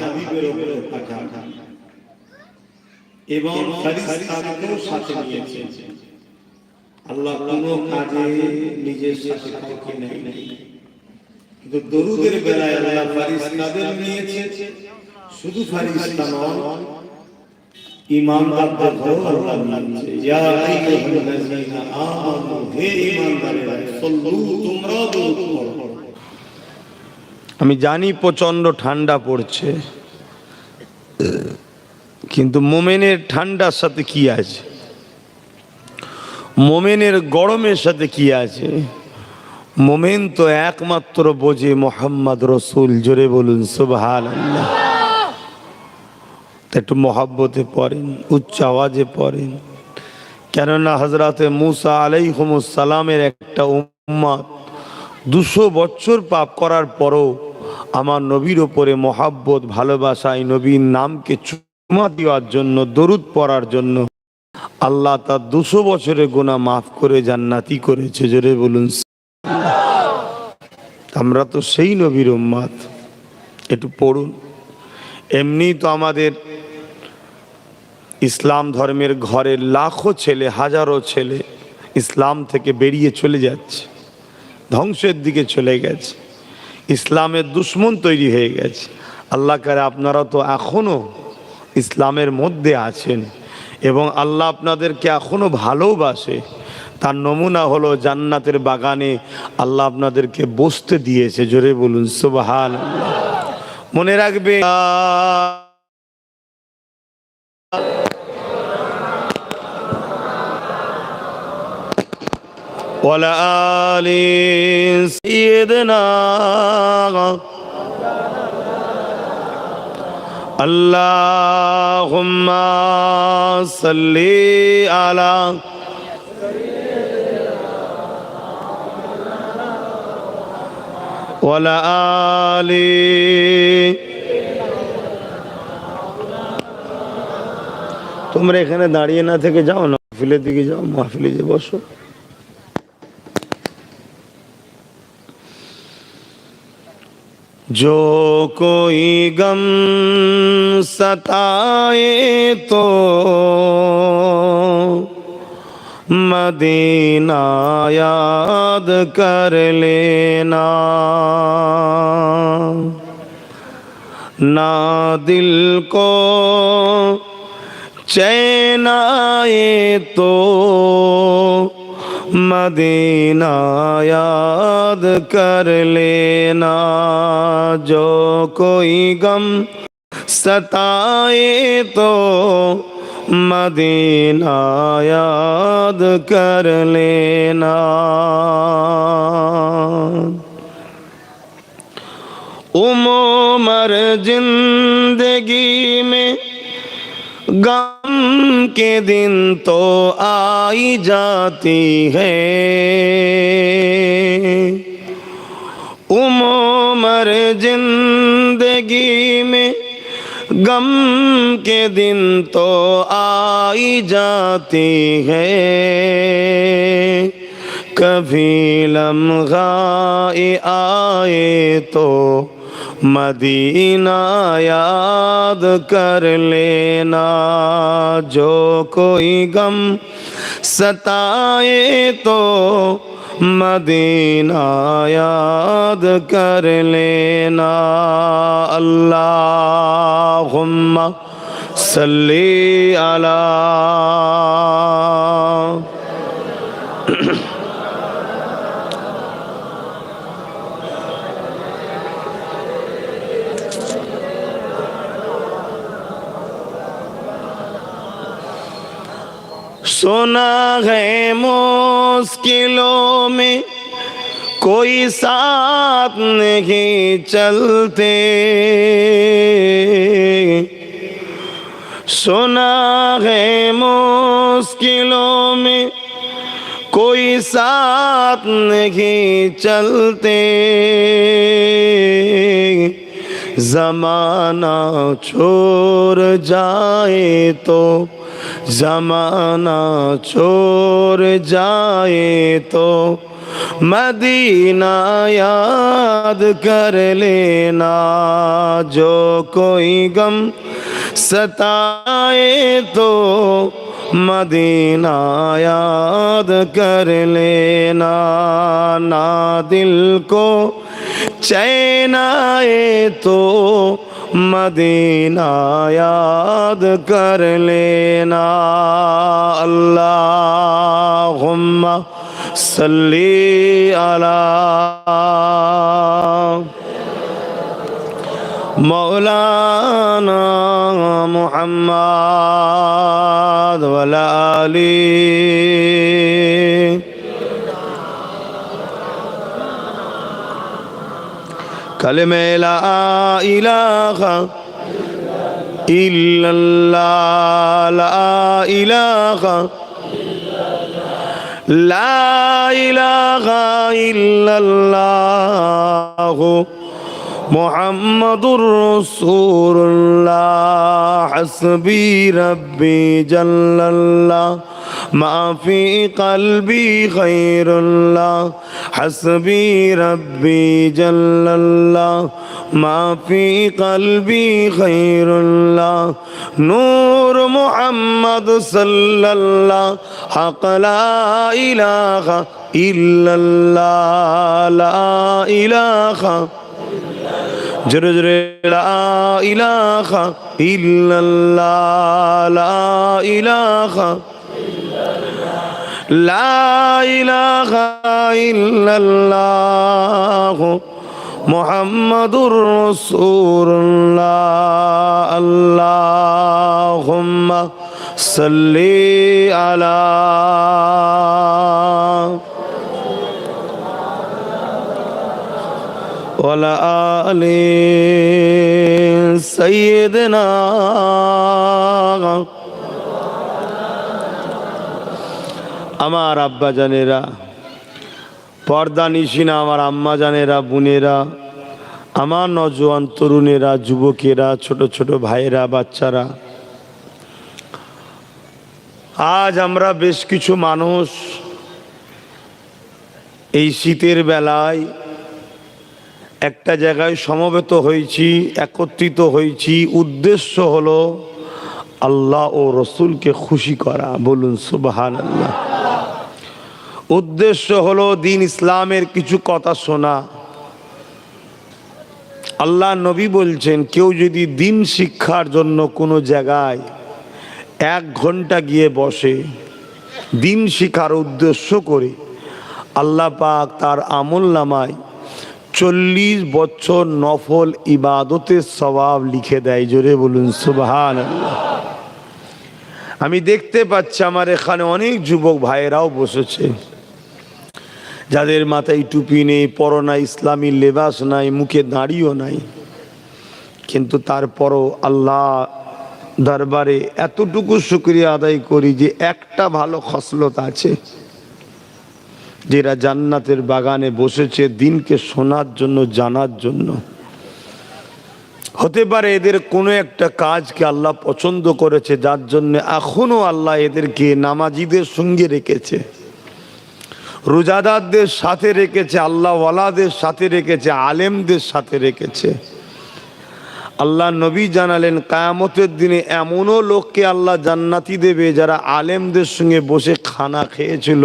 হাবিবের উপরে পাঠান এবং ফেরেশতাদেরও সাথে নিয়েছেন। আল্লাহ কোনো কাজে নিজের সাথে কাউকে নেয় নাই, কিন্তু দরুদের বেলায় আল্লাহ ফেরেশতাদের নিয়েছে। শুধু ফেরেশতা নয়, ঈমানদারদেরও আল্লাহ নিয়েছে। ইয়া আইয়ুহাল্লাযীনা আমানু, হে ঈমানদারেরা, সাল্লু, তোমরা দরুদ পড়ো। আমি জানি প্রচন্ড ঠান্ডা পড়ছে, কিন্তু মোমেনের ঠান্ডার সাথে কি আছে, মোমেনের গরমের সাথে কি আছে? মোমেন তো একমাত্র বোঝে মুহাম্মদ রসুল। জোরে বলুন সুবহানাল্লাহ। একটু মহব্বতে পড়েন, উচ্চ আওয়াজে পড়েন, কেননা হযরতে মুসা আলাইহিস সালামের একটা উম্মত 200 বছর পাপ করার পরও আমার নবীর ওপরে মহাব্বত, ভালোবাসায় নবীর নামকে চুমা দেওয়ার জন্য, দরুদ পড়ার জন্য আল্লাহ তার 200 বছরের গুনাহ মাফ করে জান্নাতি করেছে। জোরে বলুন। আমরা তো সেই নবীর উম্মত। একটু পড়ুন। এমনি তো আমাদের ইসলাম ধর্মের ঘরের লাখো ছেলে, হাজারো ছেলে ইসলাম থেকে বেরিয়ে চলে যাচ্ছে, ধ্বংসের দিকে চলে গেছে, ইসলামের দুশ্মন তৈরি হয়ে গেছে। আল্লাহ করে আপনারা তো এখনো ইসলামের মধ্যে আছেন এবং আল্লাহ আপনাদেরকে এখনো ভালোবাসে। তার নমুনা হলো জান্নাতের বাগানে আল্লাহ আপনাদেরকে বসতে দিয়েছে। জোরে বলুন সুবহানাল্লাহ। মনে রাখবে, ওয়ালা আলি সাইয়্যিদিনা আল্লাহুম্মা সাল্লি আলা ওয়ালা আলি। তোমরা এখানে দাঁড়িয়ে না থেকে যাও না, মাহফিলের দিকে যাও, মাহফিলে যে বসো। जो कोई गम सताए तो मदीना याद कर लेना, ना दिल को चैन आए तो मदीना याद कर लेना। जो कोई गम सताए तो मदीना याद कर लेना। उमर जिंदगी में गम के दिन तो आई जाती है, उमर जिंदगी में गम के दिन तो आई जाती है। कभी लम्हा आए तो मदीना याद कर लेना। जो कोई गम सताए तो मदीना याद कर लेना। अल्लाहुम्मा सल्ली अला। सुना है मुश्किलों में कोई साथ नहीं चलते, सुना है मुश्किलों में कोई साथ नहीं चलते। ज़माना छोड़ जाए तो, ज़माना छोड़ जाए तो मदीना याद कर लेना। जो कोई गम सताए तो मदीना याद कर लेना। ना दिल को चैन आए तो मदीना याद कर लेना। अल्लाहुम्मा सल्ली अला मौलाना मुहम्मद वला आली। कलमे ला इलाहा इल्लल्लाह, ला इलाहा इल्लल्लाह मुहम्मदुर रसूलुल्लाह। हस्बी रब्बी जल्लल्लाह माफी कल्बी खैरुल्लाह। हस्बी रब्बी जल्लल्लाह माफी कल्बी खैरुल्लाह। नूर मुहम्मद सल्लल्लाह हक़ ला इलाहा इल्लल्लाह, ला इलाहा जरे जरे ला इलाहा इल्लल्लाह, ला इलाहा इल्लल्लाह मुहम्मदुर रसूलुल्लाह। अल्लाहुम्मा सल्ली अला वला आले सय्यदना। আমার আব্বা জানেরা, পর্দা নিশিনা আমার আম্মা জানেরা, বোনেরা, আমার নওজোয়ান তরুণেরা, যুবকেরা, ছোট ছোট ভাইয়েরা, বাচ্চারা, আজ আমরা বেশ কিছু মানুষ এই শীতের বেলায় একটা জায়গায় সমবেত হয়েছি, একত্রিত হয়েছি। উদ্দেশ্য হলো আল্লাহ ও রসুলকে খুশি করা। বলুন সুবহানাল্লাহ। উদ্দেশ্য হলো দিন ইসলামের কিছু কথা শোনা। আল্লাহ নবী বলছেন, কেউ যদি দিন শিক্ষার জন্য কোনো জায়গায় 1 ঘন্টা গিয়ে বসে দিন শিখার উদ্দেশ্য করে, আল্লাহ পাক তার আমলনামায় 40 বছর নফল ইবাদতের সওয়াব লিখে দেয়। জোরে বলুন সুবহানাল্লাহ। আমি দেখতে পাচ্ছি আমার এখানে অনেক যুবক ভাইয়েরাও বসেছে, যাদের মাথায় টুপি নেই, পরনা ইসলামী লেবাস নাই, মুখে দাড়িও নাই, কিন্তু তারপরও আল্লাহ দরবারে এতটুকু শুকরিয়া আদায় করি যে একটা ভালো খসলত আছে, যারা জান্নাতের বাগানে বসেছে দিনকে শোনার জন্য, জানার জন্য। হতে পারে এদের কোনো একটা কাজকে আল্লাহ পছন্দ করেছে, যার জন্য এখনো আল্লাহ এদেরকে নামাজিদের সঙ্গে রেখেছে, রোজাদারদের সাথে রেখেছে, আল্লাহ ওয়ালাদের সাথে রেখেছে, আলেমদের সাথে রেখেছে। আল্লাহ নবী জানালেন, কিয়ামতের দিনে এমনও লোককে আল্লাহ জান্নাতি দেবে যারা আলেমদের সঙ্গে বসে খানা খেয়েছিল,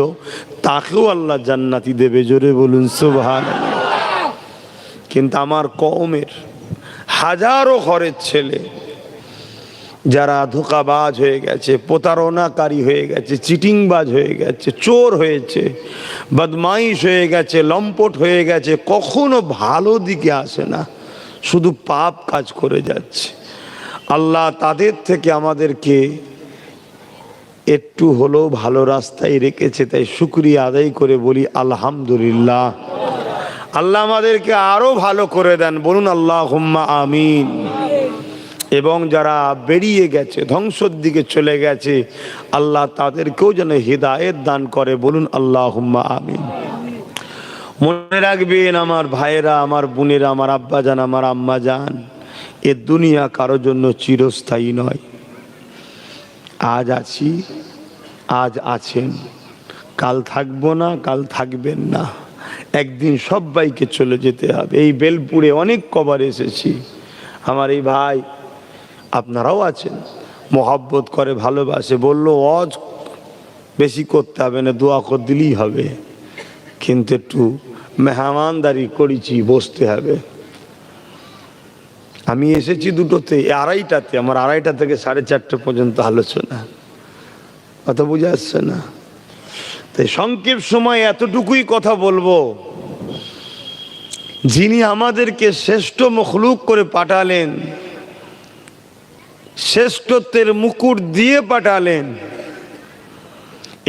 তাকেও আল্লাহ জান্নাতি দেবে। জোরে বলুন সুবহানাল্লাহ। কিন্তু আমার কওমের হাজারো ঘরের ছেলে যারা ধোঁকাবাজ হয়ে গেছে, প্রতারণাকারী হয়ে গেছে, চিটিংবাজ হয়ে গেছে, চোর হয়েছে, বদমাইশ হয়ে গেছে, লম্পট হয়ে গেছে, কখনো ভালো দিকে আসে না, শুধু পাপ কাজ করে যাচ্ছে। আল্লাহ তাদের থেকে আমাদেরকে একটু হলেও ভালো রাস্তায় রেখেছে, তাই শুকরিয়া আদায় করে বলি আলহামদুলিল্লাহ। আল্লাহ আমাদেরকে আরো ভালো করে দেন, বলুন আল্লাহুম্মা আমিন। এবং যারা বেরিয়ে গেছে, ধ্বংসের দিকে চলে গেছে, আল্লাহ তাদেরকেও যেন হিদায়েত দান করে, বলুন আল্লাহুম্মা আমিন। মনে রাখবেন আমার ভাইয়েরা, আমার বোনেরা, আমার আব্বা জান, আমার আম্মা জান, এ দুনিয়া কারোর জন্য চিরস্থায়ী নয়। আজ আছি, আজ আছেন, কাল থাকবো না, কাল থাকবেন না, একদিন সবাইকে চলে যেতে হবে। এই বেলপুরে অনেক কবার এসেছি, আমার এই ভাই আপনারাও আছেন, মোহাব্বত করে, ভালোবাসে, বলল ওয়াজ বেশি করতে হবে না, দোয়া করে দিলেই হবে, কিন্তু একটু মেহমানদারি করেছি, বসতে হবে। আমি এসেছি দুটোতে, আড়াইটাতে, আমার আড়াইটা থেকে 4:30 পর্যন্ত আলোচনা, কথা বুঝে আসছে না? তাই সংক্ষেপ সময় এতটুকুই কথা বলবো, যিনি আমাদেরকে শ্রেষ্ঠ মখলুক করে পাঠালেন, শ্রেষ্ঠত্বের মুকুট দিয়ে পাঠালেন,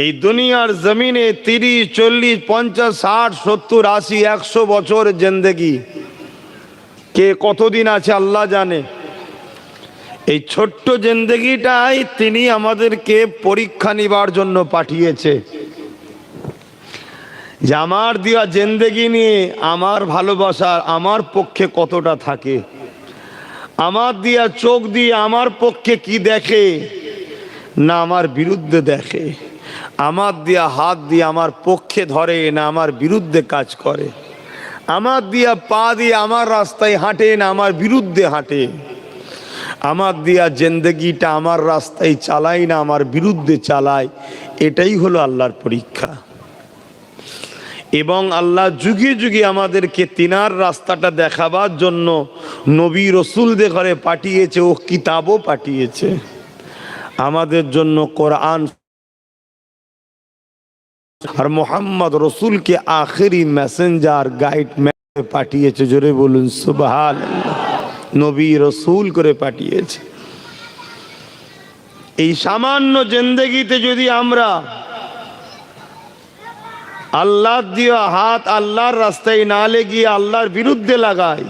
এই দুনিয়ার জমিনে 30, 40, 50, 60, 70, 80, 100 বছর জিন্দেগি, কে কতদিন আছে আল্লাহ জানে। এই ছোট্ট জিন্দেগিটাই তিনি আমাদেরকে পরীক্ষা নিবার জন্য পাঠিয়েছে, যে আমার দেওয়া জিন্দেগি নিয়ে আমার ভালোবাসা আমার পক্ষে কতটা থাকে, আমার দেওয়া চোখ দিয়ে আমার পক্ষে কি দেখে না আমার বিরুদ্ধে দেখে, আমার দেওয়া হাত দিয়ে আমার পক্ষে ধরে না আমার বিরুদ্ধে কাজ করে, আমার দেওয়া পা দিয়ে আমার রাস্তায় হাঁটে না আমার বিরুদ্ধে হাঁটে, আমার দেওয়া জিন্দেগিটা আমার রাস্তায় চালাই না আমার বিরুদ্ধে চালায়। এটাই হলো আল্লাহর পরীক্ষা। এবং আল্লাহ যুগে যুগে আমাদেরকে তিনার রাস্তাটা দেখাবার জন্য নবী রসুলদের ঘরে পাঠিয়েছে, ও কিতাবও পাঠিয়েছে আমাদের জন্য, কোরআন আর মোহাম্মদ রসুলকে আখেরি মেসেঞ্জার গাইড পাঠিয়েছে। জোরে বলুন সুবহানাল্লাহ। নবী রসুল করে পাঠিয়েছে। এই সামান্য জিন্দেগিতে যদি আমরা আল্লাহ দিয়া হাত আল্লাহর রাস্তায় না লেগিয়ে আল্লাহর বিরুদ্ধে লাগাই,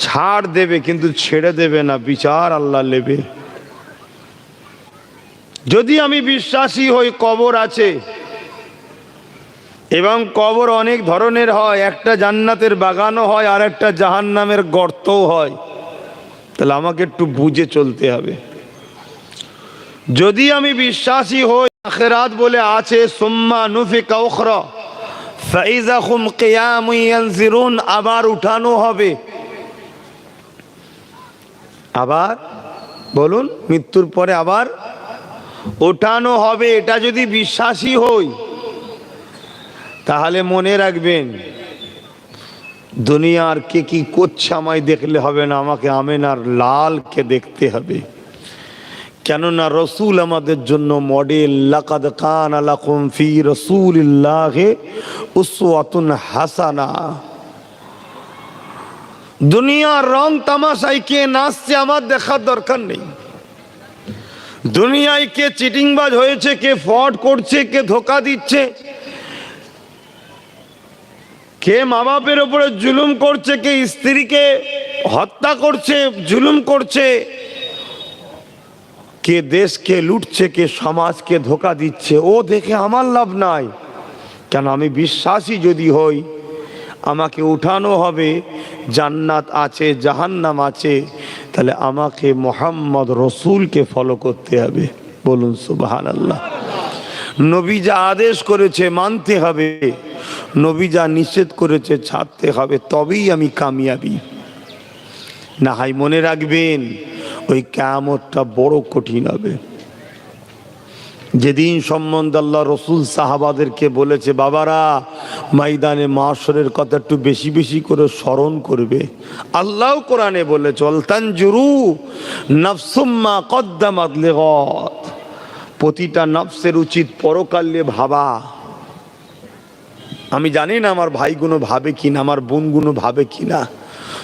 ছাড় দেবে কিন্তু ছেড়ে দেবে না, বিচার আল্লাহ নেবে। যদি আমি বিশ্বাসী হই কবর আছে, এবং কবর অনেক ধরনের হয়, একটা জান্নাতের বাগানও হয় আর একটা জাহান্নামের গর্তও হয়, তাহলে আমাকে একটু বুঝে চলতে হবে। যদি আমি বিশ্বাসী হই আখিরাত বলে আছে, সুম্মা নুফিকা উখরা ফাইযা হুম কিয়ামুন ইয়ানজিরুন, আবার উঠানো হবে, আবার বলুন মৃত্যুর পরে আবার ওঠানো হবে, এটা যদি বিশ্বাসী হই তাহলে মনে রাখবেন দুনিয়ার কে কি করছে আমায় দেখলে হবে না, আমাকে আমেনার লালকে দেখতে হবে। কেননা রসুল আমাদের জন্য মডেল। লাকাদ কানা লাকুম ফি রাসূলিল্লাহি উসওয়াতুন হাসানা। দুনিয়ার রং তামাশায় কে নাচছে আমার দেখার দরকার নেই। দুনিয়ায় কে চিটিংবাজ হয়েছে, কে ফ্রড করছে, কে ধোকা দিচ্ছে, কে মা বাপের উপরে জুলুম করছে, কে স্ত্রীকে হত্যা করছে, জুলুম করছে, কে দেশকে লুটছে, কে সমাজকে ধোকা দিচ্ছে, ও দেখে আমার লাভ নাই। কেন আমি বিশ্বাসী যদি হই আমাকে উঠানো হবে, জান্নাত আছে, জাহান্নাম আছে, তাহলে আমাকে মোহাম্মদ রসুলকে ফলো করতে হবে। বলুন সুবহানাল্লাহ। নবী যা আদেশ করেছে মানতে হবে, নবী যা নিষেধ করেছে ছাড়তে হবে, তবেই আমি কামিয়াবি। না হয় মনে রাখবেন ওই কিয়ামতটা বড় কঠিন হবে। যেদিন সম্বন্ধে আল্লাহ রসুল সাহাবাদেরকে বলেছে, বাবারা ময়দানে মাশরের কথা একটু বেশি বেশি করে স্মরণ করবে। আল্লাহ কোরআনে বলেছে, ওয়াল তানজুরু নাফসুম মা কদ্দামাত লিগাদ, প্রতিটা নফসের উচিত পরকালে ভাবা। আমি জানি না আমার ভাইগুলো ভাবে কিনা, আমার বোনগুলো ভাবে কিনা,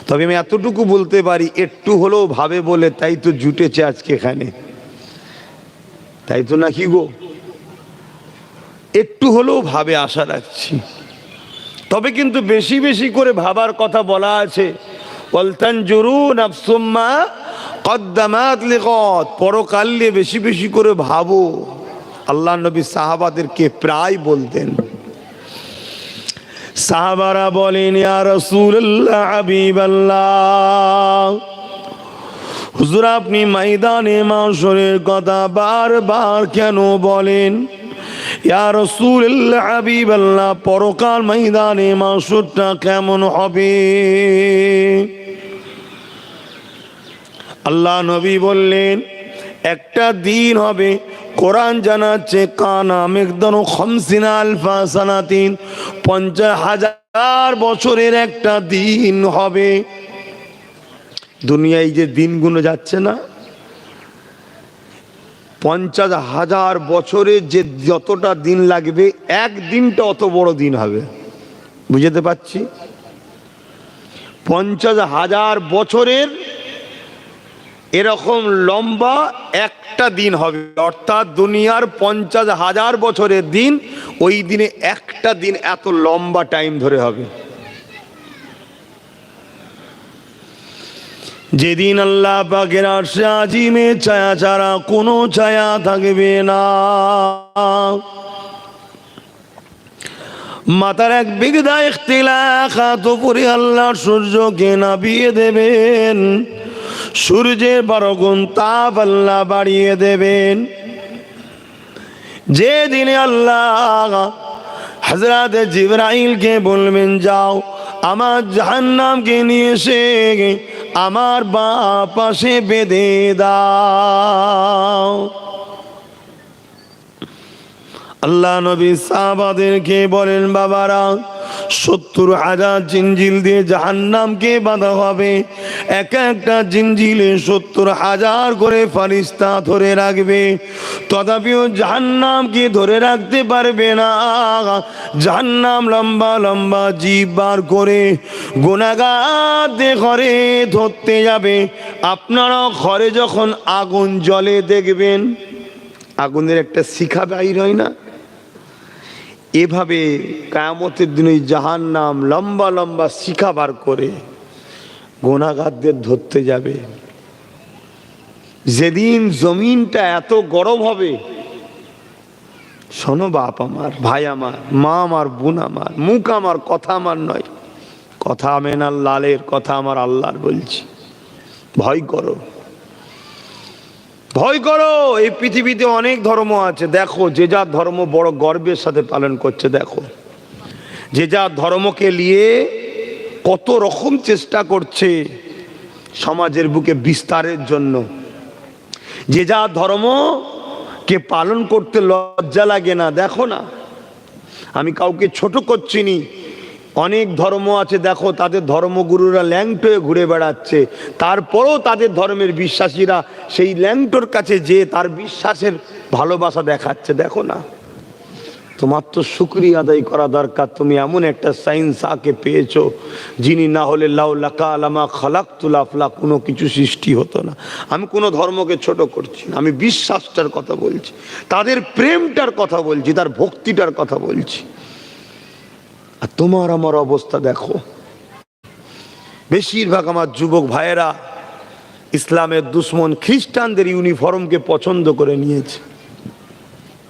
তবে আমি এতটুকু বলতে পারি একটু হলেও ভাবে বলে তাই তো জুটেছে আজকে এখানে, তাই তো নাকি গো? একটু হলেও ভাবে আশা রাখছি। তবে কিন্তু বেশি বেশি করে ভাবার কথা বলা আছে, ওয়াল তানজুরু নাফসুম মা কদ্দামাত লিগাদ, পরকালে বেশি বেশি করে ভাবো। আল্লাহ নবী সাহাবাদেরকে প্রায় বলতেন। সাহাবারা বলেন, ইয়া রাসূলুল্লাহ, হাবিবাল্লাহ, হুজুর আপনি ময়দানে মাশরের কথা বারবার কেন বলেন? ইয়া রাসূলুল্লাহ, হাবিবাল্লাহ, পরকাল ময়দানে মাসুরটা কেমন হবে? আল্লাহ নবী বললেন, একটা দিন হবে, কোরআন জানাচ্ছে কানা মিকদারু 50 আলফা সানাতিন, 50,000 বছরের একটা দিন হবে। দুনিয়ায় যে দিনগুলো যাচ্ছে না, 50,000 বছরে যে যতটা দিন লাগবে, এক দিনটা অত বড় দিন হবে। বুঝতে পারছি? 50,000 বছরের এরকম লম্বা একটা দিন হবে, অর্থাৎ দুনিয়ার 50,000 বছরের দিন, ওই দিনে একটা দিন এত লম্বা টাইম ধরে হবে। যেদিন আল্লাহ পাকের আরশে আজিমে ছায়া ছাড়া কোনো ছায়া থাকবে না। মাথার এক বিগদা ইখতিলাফাত উপরে আল্লাহ সূর্যকে নামিয়ে দেবেন, সূর্যের 12 গুণ তাপ আল্লাহ বাড়িয়ে দেবেন। যে দিনে আল্লাহ হযরত জিবরাইলকে বলবেন, যাও আমার জাহান্নামকে নিয়ে এসে আমার বাঁ পাশে বেঁধে দাও। আল্লাহ নবী সাহাবাদেরকে বলেন, বাবারা, 70,000 জিঞ্জিল দিয়ে জাহান্নামকে বাঁধা হবে। এক একটা জিঞ্জিলে 70,000 করে ফারিস্তা ধরে রাখবে, তথাপিও জাহান্নামকে ধরে রাখতে পারবে না। জাহান্নাম লম্বা লম্বা জিভ বার করে গুনাহগারদের ঘরে ধরতে যাবে। আপনারা ঘরে যখন আগুন জ্বলে দেখবেন, আগুনের একটা শিখা বাইর হয় না, এভাবে কিয়ামতের দিনে জাহান্নাম লম্বা লম্বা শিখা বার করে গুনাহগারদের ধরতে যাবে। যেদিন জমিনটা এত গরম হবে, শোনো বাপ আমার, ভাই আমার, মা আমার, বোন আমার, মুখ আমার, কথা আমার নয়, কথা আমেনার লালের, কথা আমার আল্লাহর বলছি। ভয় করো, ভয় করো। এই পৃথিবীতে অনেক ধর্ম আছে, দেখো যে যার ধর্ম বড় গর্বের সাথে পালন করছে। দেখো যে যার ধর্মকে নিয়ে কত রকম চেষ্টা করছে সমাজের বুকে বিস্তারের জন্য। যে যার ধর্মকে পালন করতে লজ্জা লাগে না। দেখো না, আমি কাউকে ছোট করছি নি, অনেক ধর্ম আছে, দেখো তাদের ধর্মগুরুরা ল্যাংটো হয়ে ঘুরে বেড়াচ্ছে, তারপরেও তাদের ধর্মের বিশ্বাসীরা সেই ল্যাংটোর কাছে যে তার বিশ্বাসের ভালোবাসা দেখাচ্ছে। দেখো না, তোমার তো শুকরিয়া আদায় করা দরকার, তুমি এমন একটা সায়েন্স আকে পেয়েছো যিনি না হলে লাউলাকা আলামা খালাকতুল আফলাক, কোনো কিছু সৃষ্টি হতো না। আমি কোনো ধর্মকে ছোট করছি না, আমি বিশ্বাসটার কথা বলছি, তাদের প্রেমটার কথা বলছি, তার ভক্তিটার কথা বলছি। আর তোমার আমার অবস্থা দেখো, বেশিরভাগ আমার যুবক ভাইয়েরা ইসলামের দুশ্মন খ্রিস্টানদের ইউনিফর্মকে পছন্দ করে নিয়েছে।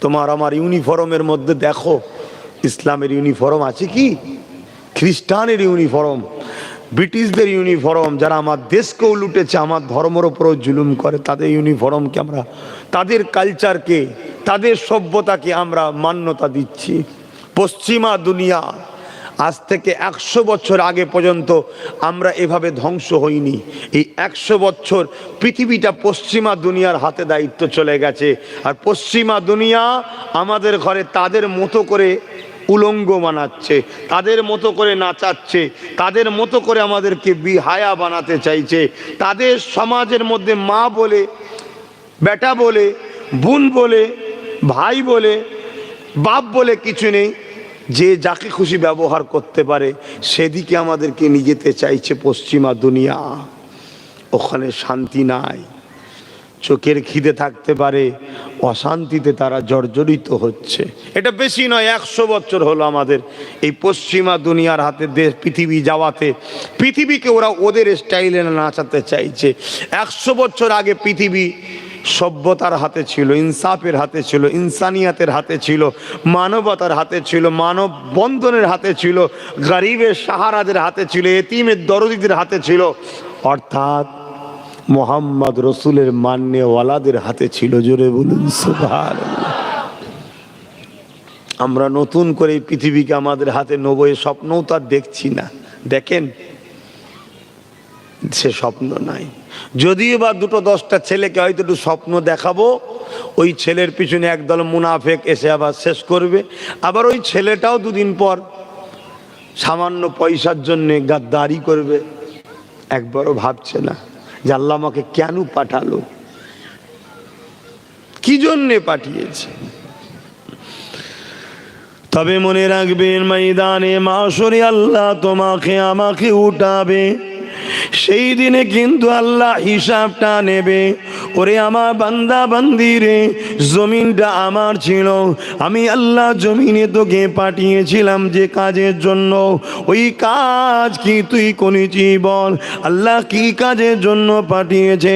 তোমার আমার ইউনিফর্মের মধ্যে দেখো ইসলামের ইউনিফর্ম আছে কি? খ্রিস্টানের ইউনিফর্ম, ব্রিটিশদের ইউনিফর্ম, যারা আমার দেশকেও লুটেছে, আমার ধর্মের উপরও জুলুম করে, তাদের ইউনিফর্মকে আমরা, তাদের কালচারকে, তাদের সভ্যতাকে আমরা মান্যতা দিচ্ছি। পশ্চিমা দুনিয়া আজ থেকে 100 বছর আগে পর্যন্ত আমরা এভাবে ধ্বংস হইনি। এই 100 বছর পৃথিবীটা পশ্চিমা দুনিয়ার হাতে দায়িত্ব চলে গেছে, আর পশ্চিমা দুনিয়া আমাদের ঘরে তাদের মতো করে উলঙ্গ বানাচ্ছে, তাদের মতো করে নাচাচ্ছে, তাদের মতো করে আমাদেরকে বিহায়া বানাতে চাইছে। তাদের সমাজের মধ্যে মা বলে, বেটা বলে, বোন বলে, ভাই বলে, বাপ বলে কিছু নেই। যে যাকে খুশি ব্যবহার করতে পারে সেদিকে আমাদেরকে নিয়ে যেতে চাইছে পশ্চিমা দুনিয়া। ওখানে শান্তি নাই, চোখের খিদে থাকতে পারে, অশান্তিতে তারা জর্জরিত হচ্ছে। এটা বেশি নয়, 100 বছর হলো আমাদের এই পশ্চিমা দুনিয়ার হাতে দেশ পৃথিবী যাওয়াতে। পৃথিবীকে ওরা ওদের স্টাইলে নাচাতে চাইছে। 100 বছর আগে পৃথিবী সভ্যতার হাতে ছিল, ইনসাফের হাতে ছিল, ইনসানিয়াতের হাতে ছিল, মানবতার হাতে ছিল, মানব বন্ধনের হাতে ছিল, গরিবের সাহারাদের হাতে ছিল, এতিমের দরদিদের হাতে ছিল, অর্থাৎ মোহাম্মদ রসুলের মান্যওয়ালাদের হাতে ছিল। জোরে বলুন সুবহানাল্লাহ। আমরা নতুন করে এই পৃথিবীকে আমাদের হাতে নেব, এ স্বপ্নও তো আর দেখছি না। দেখেন, সে স্বপ্ন নাই। যদিও বা দুটো দশটা ছেলেকে হয়তো একটু স্বপ্ন দেখাবো, ওই ছেলের পিছনে একদল মুনাফেক এসে আবার শেষ করবে। আবার ওই ছেলেটাও দুদিন পর সামান্য পয়সার জন্যে গাদ্দারি করবে। একবারও ভাবছে না যে আল্লাহ আমাকে কেন পাঠালো, কি জন্যে পাঠিয়েছে। তবে মনে রাখবেন, ময়দানে মাশরে আল্লাহ তোমাকে আমাকে উঠাবে। সেই দিনে কিন্তু আল্লাহ হিসাবটা নেবে। ওরে আমার বান্দা বান্দি রে, জমিনটা আমার ছিল, আমি আল্লাহ জমিনে তোকে পাঠিয়েছিলাম যে কাজের জন্য, ওই কাজ কি তুই করেছি বল? আল্লাহ কি কাজের জন্য পাঠিয়েছে?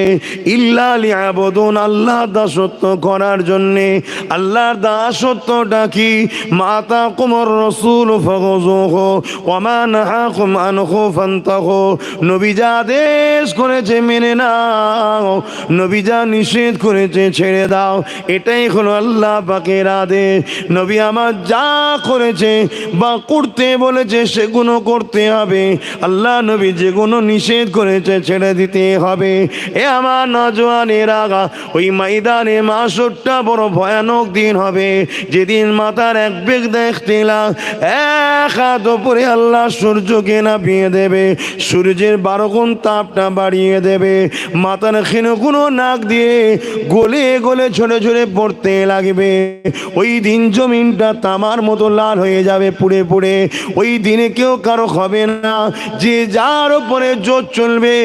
ইল্লা লিয়াবুদুন, আল্লাহ দাসত্ব করার জন্যে। আল্লাহর দাসত্বটা কি? মাতা কুমর রসুল ফাগুযুহু ওয়া মা নাহাকুম আনহু ফান্তাহু। নবী যা আদেশ করেছে মেনে নাও, নবী যা নিষেধ করেছে ছেড়ে দাও। এটাই হলো আল্লাহ পাকের আদেশ। নবী আমার যা করেছে বা করতে বলেছে সেগুলো করতে হবে। আল্লাহ নবী যেগুলো নিষেধ করেছে ছেড়ে দিতে হবে। এ আমার নওজওয়ানেরা, ওই ময়দানে মাশরটা বড় ভয়ানক দিন হবে, যেদিন মাথার এক বেগ দেখতে লাগ, এক হাত উপরে আল্লাহ সূর্যকে নামিয়ে দেবে, সূর্যের 12 গুণ তাপটা বাড়িয়ে দেবে। মাথার ক্ষীণগুলো নাক দিয়ে গলে গলে ঝরে ঝরে পড়তে লাগবে। ওই দিন জমিনটা তামার মতো লাল হয়ে যাবে পুড়ে পুড়ে। ওই দিনে কেউ কারো হবে না, যে যার উপরে জোর চলবে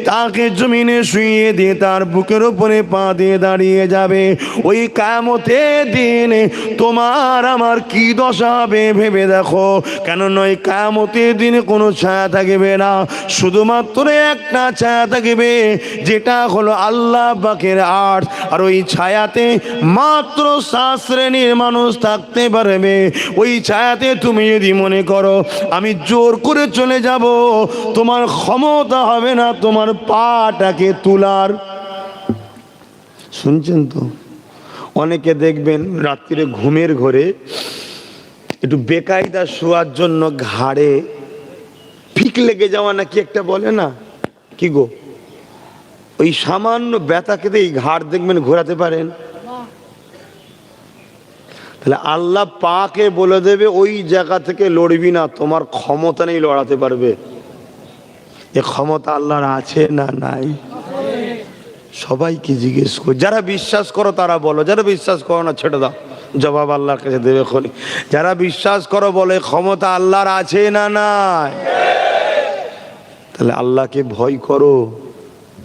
তাকে জমিনে শুইয়ে দিয়ে তার বুকের উপরে পা দিয়ে দাঁড়িয়ে যাবে। ওই কিয়ামতের দিনে তোমার আমার কি দশা হবে ভেবে দেখো। কেন নয়, কিয়ামতের দিনে কোনো ছায়া থাকবে না, শুধুমাত্র একটা ছায়া থাকবে, যেটা হলো আল্লাহ পাকের আরশ। আর ওই ছায়াতে মাত্র 7 শ্রেণীর মানুষ থাকতে পারবে। ওই ছায়াতে তুমি যদি মনে করো আমি জোর করে চলে যাব, তোমার ক্ষমতা হবে না তোমার পাটাকে তোলার। শুনছেন তো? অনেকে দেখবেন রাত্রিরে ঘুমের ঘরে একটু বেকায়দা শোয়ার জন্য ঘাড়ে ফিক লেগে যাওয়া নাকি একটা বলে না, কি গো, ওই সামান্য ব্যথাকে এই ঘাড় দেখবেন ঘোরাতে পারেন? তাহলে আল্লাহ পাকে বলে দেবে ওই জায়গা থেকে লড়বি না, তোমার ক্ষমতা নেই লড়াতে পারবে। এ ক্ষমতা আল্লাহর আছে না নাই? সবাইকে জিজ্ঞেস কর, যারা বিশ্বাস করো তারা বলো, যারা বিশ্বাস করো না ছেড়ে দাও, জবাব আল্লাহর কাছে দেবে খনি। যারা বিশ্বাস করো বলে ক্ষমতা আল্লাহর আছে না নাই? তাহলে আল্লাহকে ভয় করো।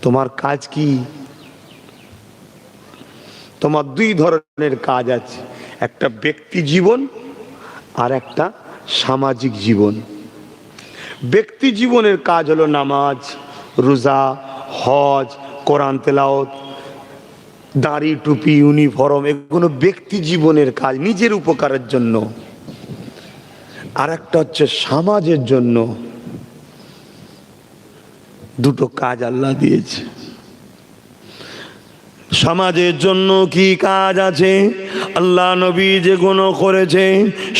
তোমার কাজ কি? তোমার 2 ধরনের কাজ আছে, একটা ব্যক্তি জীবন আর একটা সামাজিক জীবন। ব্যক্তি জীবনের কাজ হলো নামাজ, রোজা, হজ, কোরআন তেলাওয়াত, দাড়ি, টুপি, ইউনিফর্ম, এগুলো ব্যক্তি জীবনের কাজ, নিজের উপকারের জন্য। আর একটা হচ্ছে সমাজের জন্য। দুটো কাজ আল্লাহ দিয়েছে। সমাজের জন্য কি কাজ আছে? আল্লাহ নবী যেগুলো করেছে,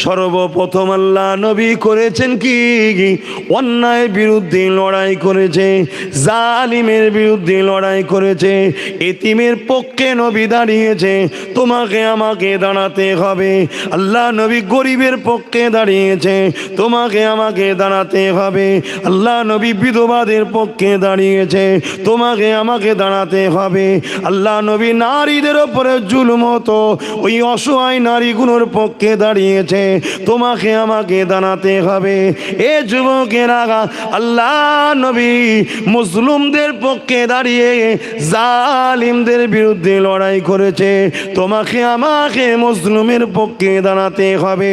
সর্বপ্রথম আল্লাহ নবী করেছেন কি? অন্যায়ের বিরুদ্ধে লড়াই করেছে, জালিমের বিরুদ্ধে লড়াই করেছে, এতিমের পক্ষে নবী দাঁড়িয়েছে। তোমাকে আমাকে দাঁড়াতে হবে। আল্লাহ নবী গরিবের পক্ষে দাঁড়িয়েছে, তোমাকে আমাকে দাঁড়াতে হবে। আল্লাহ নবী বিধবাদের পক্ষে দাঁড়িয়েছে, তোমাকে আমাকে দাঁড়াতে হবে। আল্লাহ নবী নারীদের উপরে জুলুম হতো, ওই অসহায় নারীগুলোর পক্ষে দাঁড়িয়েছে, তোমাকে আমাকে দাঁড়াতে হবে। এ যুবকেরা, আল্লাহ নবী মুসলিমদের পক্ষে দাঁড়িয়ে জালিমদের বিরুদ্ধে লড়াই করেছে, তোমাকে আমাকে মুসলিমের পক্ষে দাঁড়াতে হবে।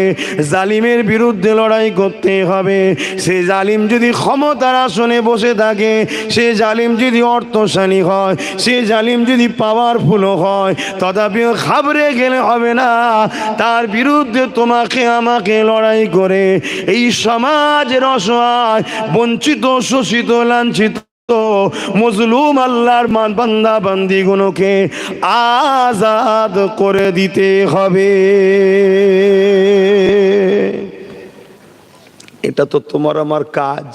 জালিমের বিরুদ্ধে লড়াই করতে হবে। সে জালিম যদি ক্ষমতার আসনে বসে থাকে, সে জালিম যদি অর্থশালী হয়, সে জালিম যদি পাওয়ারফুল হয়, তথাপিও ঘাবড়ে গেলে হবে না। তার বিরুদ্ধে তোমাকে আমাকে লড়াই করে এই সমাজের অসহায়, বঞ্চিত, শোষিত, লাঞ্ছিত মজলুম আল্লাহর বান্দা বান্দিগুলোকে আজাদ করে দিতে হবে। এটা তো তোমার আমার কাজ।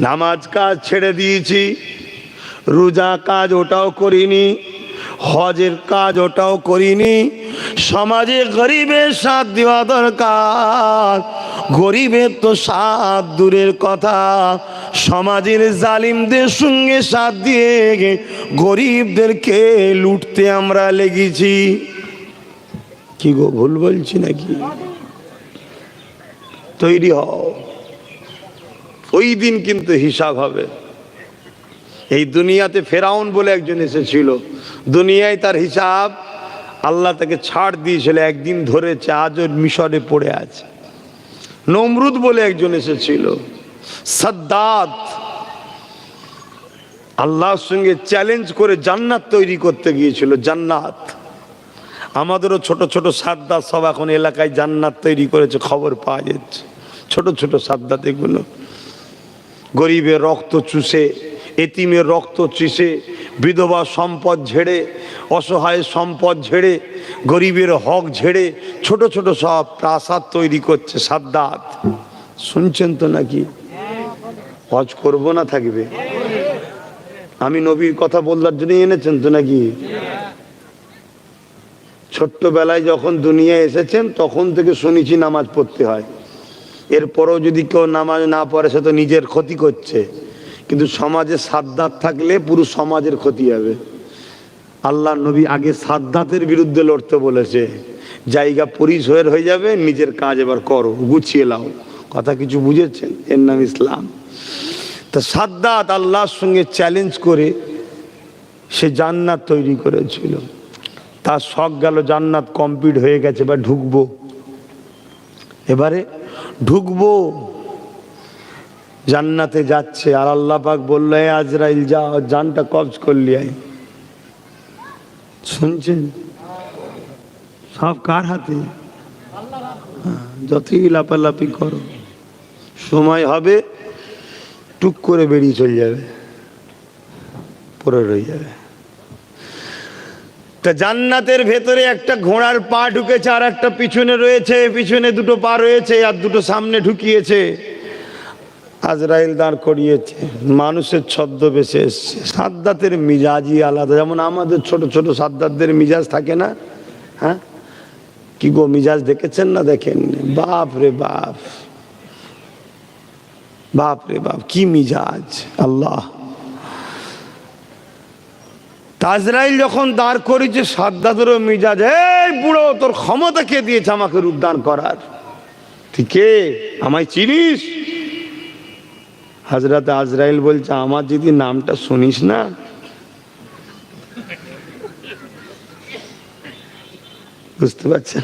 নামাজ কাজ ছেড়ে দিয়েছি, রোজা কাজ ওটাও করিনি, হজের কাজ ওটাও করিনি। সমাজে গরিবের সাথ দেওয়া দরকার, গরিবের তো সাথ দূরের কথা, সমাজের জালিমদের সঙ্গে সাথ দিয়ে গরিবদেরকে লুটতে আমরা লেগেছি। কি গো, ভুল বলছি নাকি? তৈরি হও, ওই দিন কিন্তু হিসাব হবে। এই দুনিয়াতে ফেরাউন বলে একজন এসেছিল, দুনিয়ায় তার হিসাব, আল্লাহ তাকে ছাড় দিয়েছিল, একদিন ধরেছে, আজও মিশরে পড়ে আছে। নমরুদ বলে একজন এসেছিল, সাদ্দাত, আল্লাহর সঙ্গে চ্যালেঞ্জ করে জান্নাত তৈরি করতে গিয়েছিল, জান্নাত। আমাদেরও ছোট ছোট সাদ্দাত সব এখন এলাকায় জান্নাত তৈরি করেছে, খবর পাওয়া যাচ্ছে। ছোট ছোট সাদ্দাত এগুলো গরিবের রক্ত চুষে, এতিমের রক্ত চুষে, বিধবা সম্পদ ঝেড়ে, অসহায় সম্পদ ঝেড়ে, গরিবের হক ঝেড়ে ছোট ছোট সব প্রাসাদ তৈরি করছে সাদ্দাত। শুনছেন তো নাকি? হজ করব না থাকবে? আমি নবীর কথা বলার জন্য এনেছেন তো নাকি? ছোট্টবেলায় যখন দুনিয়ায় এসেছেন তখন থেকে শুনেছি নামাজ পড়তে হয়, এরপরেও যদি কেউ নামাজ না পড়ে সে তো নিজের ক্ষতি করছে। কিন্তু সমাজে সাদ্দাত থাকলে পুরো সমাজের ক্ষতি হবে। আল্লাহ নবী আগে সাদ্দাতের বিরুদ্ধে লড়তে বলেছে, জায়গা পরিষ্কার হয়ে যাবে, নিজের কাজ এবার করো, গুছিয়ে লাও। কথা কিছু বুঝেছেন? এর নাম ইসলাম। তা সাদ্দাত আল্লাহর সঙ্গে চ্যালেঞ্জ করে সে জান্নাত তৈরি করেছিল। তার শখ গেল জান্নাত কমপ্লিট হয়ে গেছে, এবার ঢুকবো, এবারে ঢুকবো। জান্নাতে যাচ্ছে, আর আল্লাহ পাক বলল, হে আজরাইল যা, জানটা কবজ করলি আয়। শুনছেন? সব কার হাতে? যতই লাপালাপি করো, সময় হবে টুক করে বেরিয়ে চলে যাবে, পরে রয়ে যাবে। তা জান্নাতের ভেতরে একটা ঘোড়ার পা ঢুকেছে, আর একটা পিছনে রয়েছে, পিছনে দুটো পা রয়েছে, আর দুটো সামনে ঢুকিয়েছে। আজরাইল দাঁড় করিয়েছে, মানুষের ছদ্মবেশে এসছে। সাদ্দাতের মিজাজই আলাদা, যেমন আমাদের ছোট ছোট সাদ্দাতদের মিজাজ থাকে না? হ্যাঁ, কি গো, মিজাজ দেখেছেন না দেখেন? বাপ রে বাপ, বাপ রে বাপ, কি মিজাজ! আল্লাহ। আজরাইল যখন দাঁড় করেছে, সাদ্দাতেরও মিজাজ, এই বুড়ো, তোর ক্ষমতা কে দিয়েছে আমাকে রূপদান করার? ঠিক, আমায় চিনিস? হযরত আজরাইল বলছে, আমার যদি নামটা শুনিস না, বুঝতে পারছেন?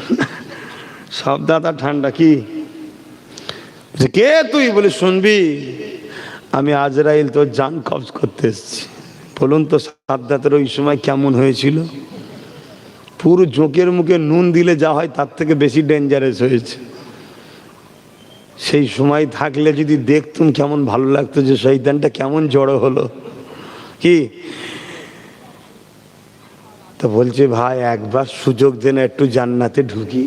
সব দাদা ঠান্ডা। কি কে তুই? বলে, শুনবি, আমি আজরাইল তোর জান কবজ করতে এসেছি। বলুন তো সাদ্দাতের ওই সময় কেমন হয়েছিল? পুরো জোঁকের মুখে নুন দিলে যা হয় তার থেকে বেশি ডেঞ্জারাস হয়েছে। সেই সময় থাকলে যদি দেখতুম কেমন ভালো লাগতো, যে শয়তানটা কেমন জড়ো হলো। কি তো বলছে, ভাই একবার সুযোগ দেন, একটু জান্নাতে ঢুকি।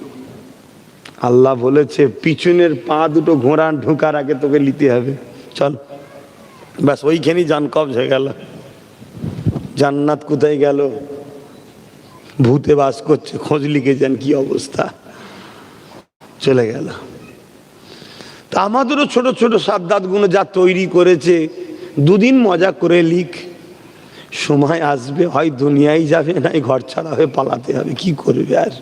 আল্লাহ বলেছে, পিছনের পা দুটো ঘোড়া ঢুকার আগে তোকে নিতে হবে, চল। ব্যাস, ওইখানেই জান কবজ হয়ে গেল। জান্নাত কোথায় গেল? ভূতে বাস করছে, খোঁজ লিখে যান কি অবস্থা, চলে গেল। তা আমাদেরও ছোট ছোট সাদ্দাত গুলো যা তৈরি করেছে, দুদিন মজা করে লিখ, সময় আসবে হয় দুনিয়ায় যাবে, নাই ঘর ছাড়া হয়ে পালাতে হবে, কি করবে আর।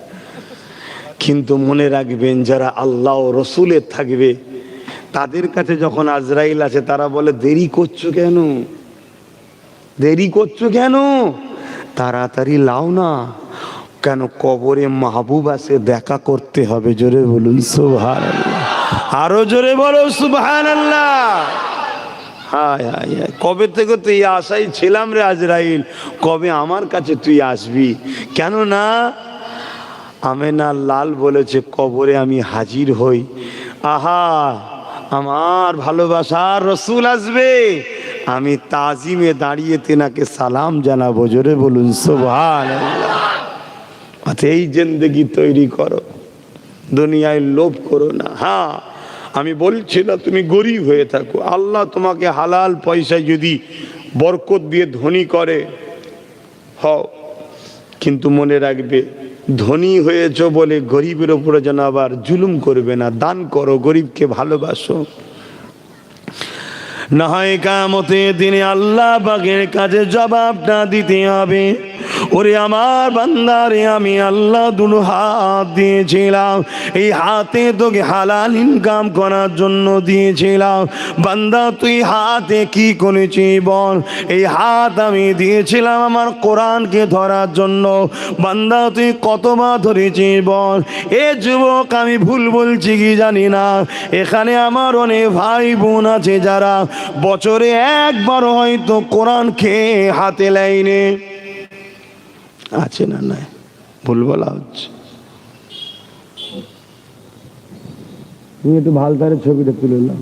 কিন্তু মনে রাখবেন, যারা আল্লাহ ও রসুলের থাকবে, তাদের কাছে যখন আজরাইল আছে, তারা বলে, দেরি করছো কেন? দেরি করছো কেন? তাড়াতাড়ি লাও না। কেন? কবরে মাহবুব আছে, দেখা করতে হবে। জোরে বলুন সুবহানাল্লাহ, আরো জোরে বলো সুবহানাল্লাহ। হায় হায় হায়, কবে থেকে তো এই আশাই ছিলাম রে আজরাইল, কবে আমার কাছে তুই আসবি। কেন না, আমেনা লাল বলেছে, কবরে আমি হাজির হই, আহা আমার ভালোবাসার রসুল আসবে, আমি তাজিমে দাঁড়িয়ে তেনাকে সালাম জানাবো। জোরে বলুন সুবহানাল্লাহ। এই জিন্দেগি তৈরি করো, দুনিয়ায় লোভ করো না। হ্যাঁ, আমি বলছি না তুমি গরিব হয়ে থাকো, আল্লাহ তোমাকে হালাল পয়সায় যদি বরকত দিয়ে ধনী করে হও, কিন্তু মনে রাখবে ধনী হয়েছ বলে গরিবের উপরে যেন আবার জুলুম করবে না। দান করো, গরিবকে ভালোবাসো, না হয় কিয়ামতের দিনে আল্লাহ পাকের কাছে জবাবটা দিতে হবে। ওরে আমার বান্দারে, আমি আল্লাহ দুটো হাত দিয়েছিলাম, এই হাতে তোকে হালাল ইনকাম করার জন্য দিয়েছিলাম। বান্দা তুই হাতে কি করেছিস বল? এই হাত আমি দিয়েছিলাম আমার কোরআনকে ধরার জন্য। বান্দা তুই কতবার ধরেছিস বল? এ যুবক, আমি ভুল বলছি কি জানি না, এখানে আমার অনেক ভাই বোন আছে যারা বছরে একবার হয়তো কোরআন খেয়ে হাতে লাইনে আছে না? নাই, ভুল বলা হচ্ছে। তুমি একটু ভালতারের ছবিটা তুলে নাও।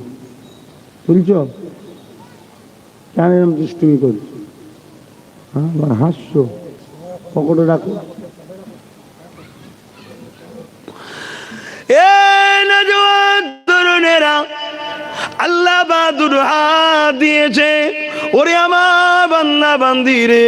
তুলছ কেন এরকম দুষ্টুমি করছো? হ্যাঁ, আবার হাসছো, পকেটে রাখো। তরুণেরা, আল্লাহ বাহাদুর হাত দিয়েছে। ওরে আমার বান্দা বান্দি রে,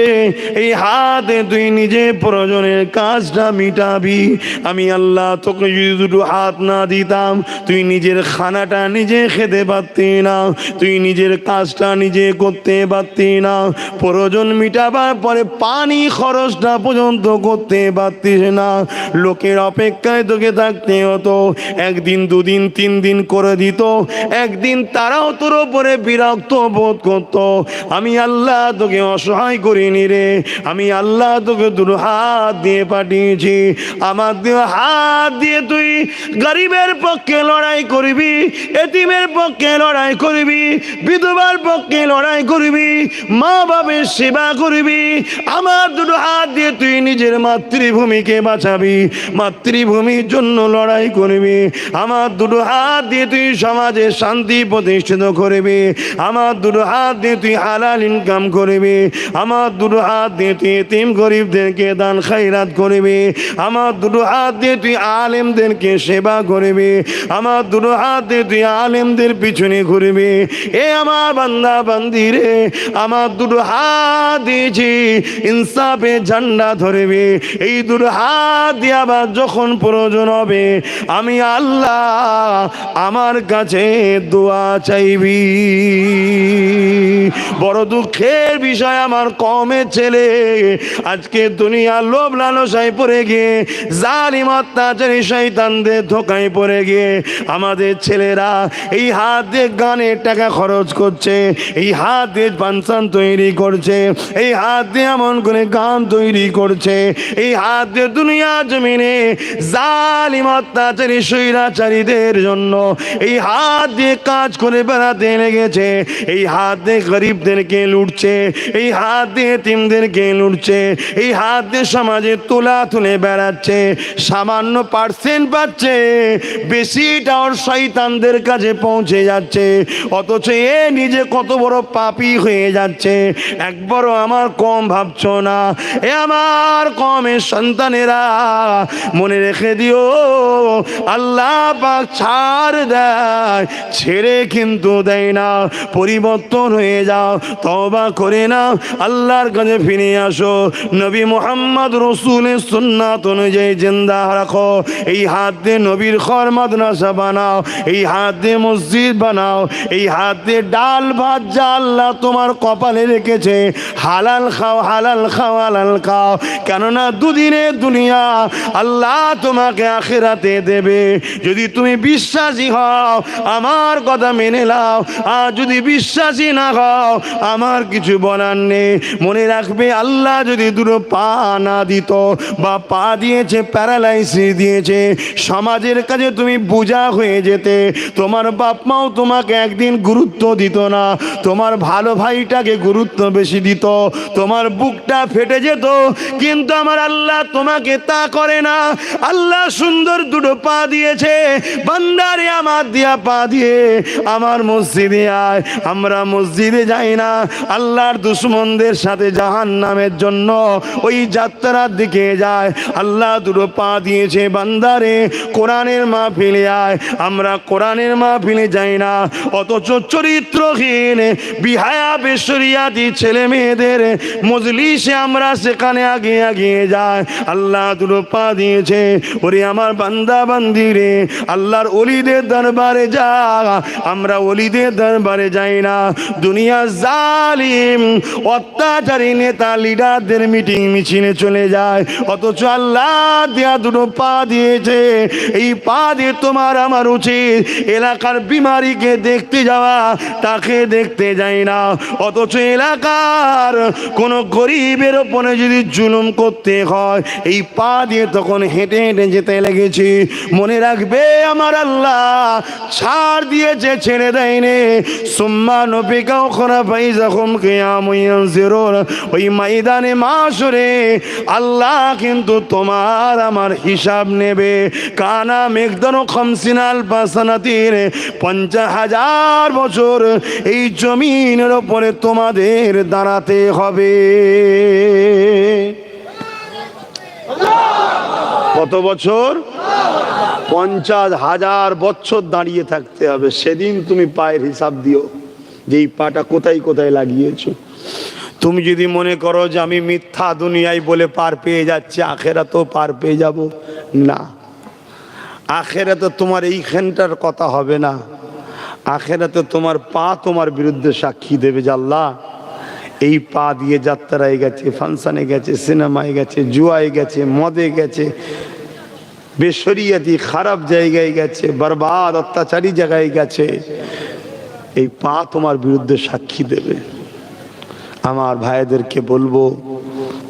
এই হাতে তুই নিজে প্রয়োজনের কাজটা মিটাবি। আমি আল্লাহ তোকে যদি দুটো হাত না দিতাম, তুই নিজের খানাটা নিজে খেতে পারতি না, তুই নিজের কাজটা নিজে করতে পারতি না, প্রয়োজন মিটাবার পরে পানি খরচটা পর্যন্ত করতে পারতিস না। লোকের অপেক্ষায় তোকে থাকতে হতো, একদিন দুদিন তিন দিন করে দিত, একদিন তারাও তোর উপরে বিরক্ত বোধ করতো। আমি আল্লাহ তোকে অসহায় করিনি রে, আমি আল্লাহ তোকে দুটো হাত দিয়ে পাঠিয়েছি। আমার দিয়ে হাত দিয়ে তুই গরিবের পক্ষে লড়াই করবি, এতিমের পক্ষে লড়াই করবি, বিধবার পক্ষে লড়াই করবি, মা বাবার সেবা করবি। আমার দুটো হাত দিয়ে তুই নিজের মাতৃভূমিকে বাঁচাবি, মাতৃভূমির জন্য লড়াই করবি। আমার দুটো হাত দিয়ে তুই সমাজে শান্তি প্রতিষ্ঠিত করবি। আমার দুটো হাত দিয়ে তুই হালাল ইনকাম করবি। আমার দুটো হাত দিয়ে তুই এতিম গরিবদেরকে দান খায়রাত করবি। আমার দুটো হাত দিয়ে তুই আলেমদেরকে সেবা করবি। আমার দুটো হাত দিয়ে তুই আলেমদের পিছনে ঘুরবি। এ আমার বান্দা বান্দি রে, আমার দুটো হাত দিয়েছি, ইনসাফে ঝান্ডা ধরবি। এই দুটো হাত দিয়ে আবার যখন প্রয়োজন হবে আমি আল্লাহ আমার কাছে দোয়া চাইবি। বড় দুঃখের বিষয়, আমার কমের ছেলে আজকে দুনিয়ার লোভ লালসায় পড়ে গিয়ে জালিম অত্যাচারী শয়তানদের ধোঁকায় পড়ে গিয়ে আমাদের ছেলেরা এই হাত দিয়ে গানের টাকা খরচ করছে, এই হাত দিয়ে পানসান তৈরি করছে, এই হাত দিয়ে এমন করে গান তৈরি করছে, এই হাত দিয়ে দুনিয়া জমিনে জালিম অত্যাচারী স্বৈরাচারীদের জন্য এই হাত দিয়ে কাজ করে বেড়াতে লেগেছে। এই হাত দিয়ে গরিবদেরকে লুটছে, এই হাত দিয়ে এতিমদেরকে লুটছে, এই হাত দিয়ে সমাজে তোলা তুলে বেড়াচ্ছে। সামান্য পার্সেন্ট পাচ্ছে, বেশিটা ওর শয়তানদের কাছে পৌঁছে যাচ্ছে। অথচ এ নিজে কত বড় পাপী হয়ে যাচ্ছে, একবারও আমার কম ভাবছো না। এ আমার কমের সন্তানেরা, মনে রেখে দিও, আল্লাহ পাক ছাড় দেয়, ছেড়ে কিন্তু দেয় না। পরিবর্তন হয়ে যাও, তওবা করে নাও, আল্লাহর কাছে ফিরে আসো। নবী মুহাম্মদ রসুলের সুন্নাত অনুযায়ী জিন্দা রাখো। এই হাত দিয়ে নবীর ঘর মাদ্রাসা বানাও, এই হাত দিয়ে মসজিদ বানাও, এই হাত দিয়ে ডাল ভাত যা আল্লাহ তোমার কপালে রেখেছে হালাল খাও, হালাল খাও, হালাল খাও। কেননা দুদিনের দুনিয়া আল্লাহ তোমাকে আখিরাতে দেবে। যদি তুমি বিশ্বাসী হও আমার কথা মেনে নাও, আর যদি বিশ্বাসী না হও আমার কিছু বলার নেই। মনে রাখবে, আল্লাহ যদি দুটো পা না দিত, বা পা দিয়েছে প্যারালাইসিস দিয়েছে, সমাজের কাছে তুমি বোঝা হয়ে যেতে। তোমার বাপ মাও তোমাকে একদিন গুরুত্ব দিত না, তোমার ভালো ভাইটাকে গুরুত্ব বেশি দিত, তোমার বুকটা ফেটে যেত। কিন্তু আমার আল্লাহ তোমাকে তা করে না। আল্লাহ সুন্দর দুটো পা দিয়েছে, বান্দারে আমার দিয়া পা দিয়ে আমার মসজিদে আয়। আমরা মসজিদে যায় না, আল্লাহর দুশমনদের সাথে জাহান্নামের জন্য ওই যাত্রার দিকে যায়। আল্লাহ দুটো পা দিয়েছে, বান্দারে কোরআনের মাহফিলে আয়। আমরা কোরআনের মাহফিলে যাই না, অথচ চরিত্রহীন বিহায়া বেশরিয়াতি ছেলে মেয়েদের মজলিসে আমরা সেখানে আগিয়ে যাই। আল্লাহ দুটো পা দিয়েছে, ওরে আমার বান্দা বান্দি রে, আল্লাহর ওলিদের দরবারে যা। আমরা ওলিদের দরবারে যাই না, দুনিয়া জালিম অত্যাচারী নেতা লিডারদের মিটিং মিছিলে চলে যায়, অথচ আল্লাহ দেয়া দুটো পা দিয়েছে। এই পা দিয়ে তোমার আমার উচিত এলাকার বিমারিকে দেখতে যাওয়া, তাকে দেখতে যাই না। অথচ এলাকার কোন গরিবের ওপরে যদি জুলুম করতে হয়, এই পা দিয়ে তখন হেঁটে হেঁটে যেতে লেগেছি। মনে রাখবে আমার আল্লাহ ছাড় দিয়েছে, ছেড়ে দেয়নি। সুম্মা নবিকাও খরা পাই যখন কিয়ামুন, ওই ময়দানে মাশরে আল্লাহ কিন্তু তোমার আমার হিসাব নেবে। কানা মেঘদানো খামসিনাল বাসানাতির 50,000 বছর এই জমিনের ওপরে তোমাদের দাঁড়াতে হবে। কত বছর? 50,000 বছর দাঁড়িয়ে থাকতে হবে। সেদিন তুমি পায়ের হিসাব দিও যে এই পাটা কোথায় কোথায় লাগিয়েছো। তুমি যদি মনে করো যে আমি মিথ্যা দুনিয়ায় বলে পার পেয়ে যাচ্ছি, আখেরাতেও পার পেয়ে যাব না। আখেরাতে তোমার এইখানটার কথা হবে না, আখেরাতে তোমার পা তোমার বিরুদ্ধে সাক্ষী দেবে যে আল্লাহ এই পা দিয়ে যাত্রায় গেছে, ফাংশনে গেছে, সিনেমায় গেছে, জুয়ায় গেছে, মদে গেছে, বেশরিয়াতি খারাপ জায়গায় গেছে, বরবাদ অত্যাচারী জায়গায় গেছে। এই পা তোমার বিরুদ্ধে সাক্ষী দেবে। আমার ভাইদেরকে বলবো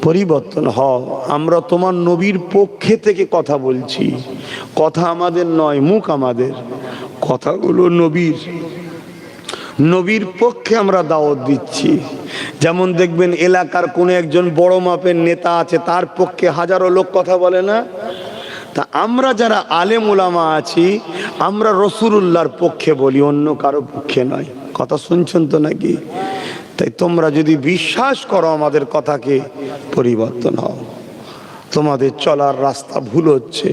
পরিবর্তন হও। আমরা তোমার নবীর পক্ষে থেকে কথা বলছি, কথা আমাদের নয়, মুখ আমাদের, কথাগুলো নবীর পক্ষে আমরা দাওয়াত দিচ্ছি। যেমন দেখবেন এলাকার কোনো একজন বড় মাপের নেতা আছে, তার পক্ষে হাজারো লোক কথা বলে না। তা আমরা যারা আলেম ওলামা আছি, আমরা রাসূলুল্লাহর পক্ষে বলি, অন্য কারো পক্ষে নয়। কথা শুনছেন তো নাকি? তাই তোমরা যদি বিশ্বাস করো আমাদের কথাকে, পরিবর্তন হও। তোমাদের চলার রাস্তা ভুল হচ্ছে,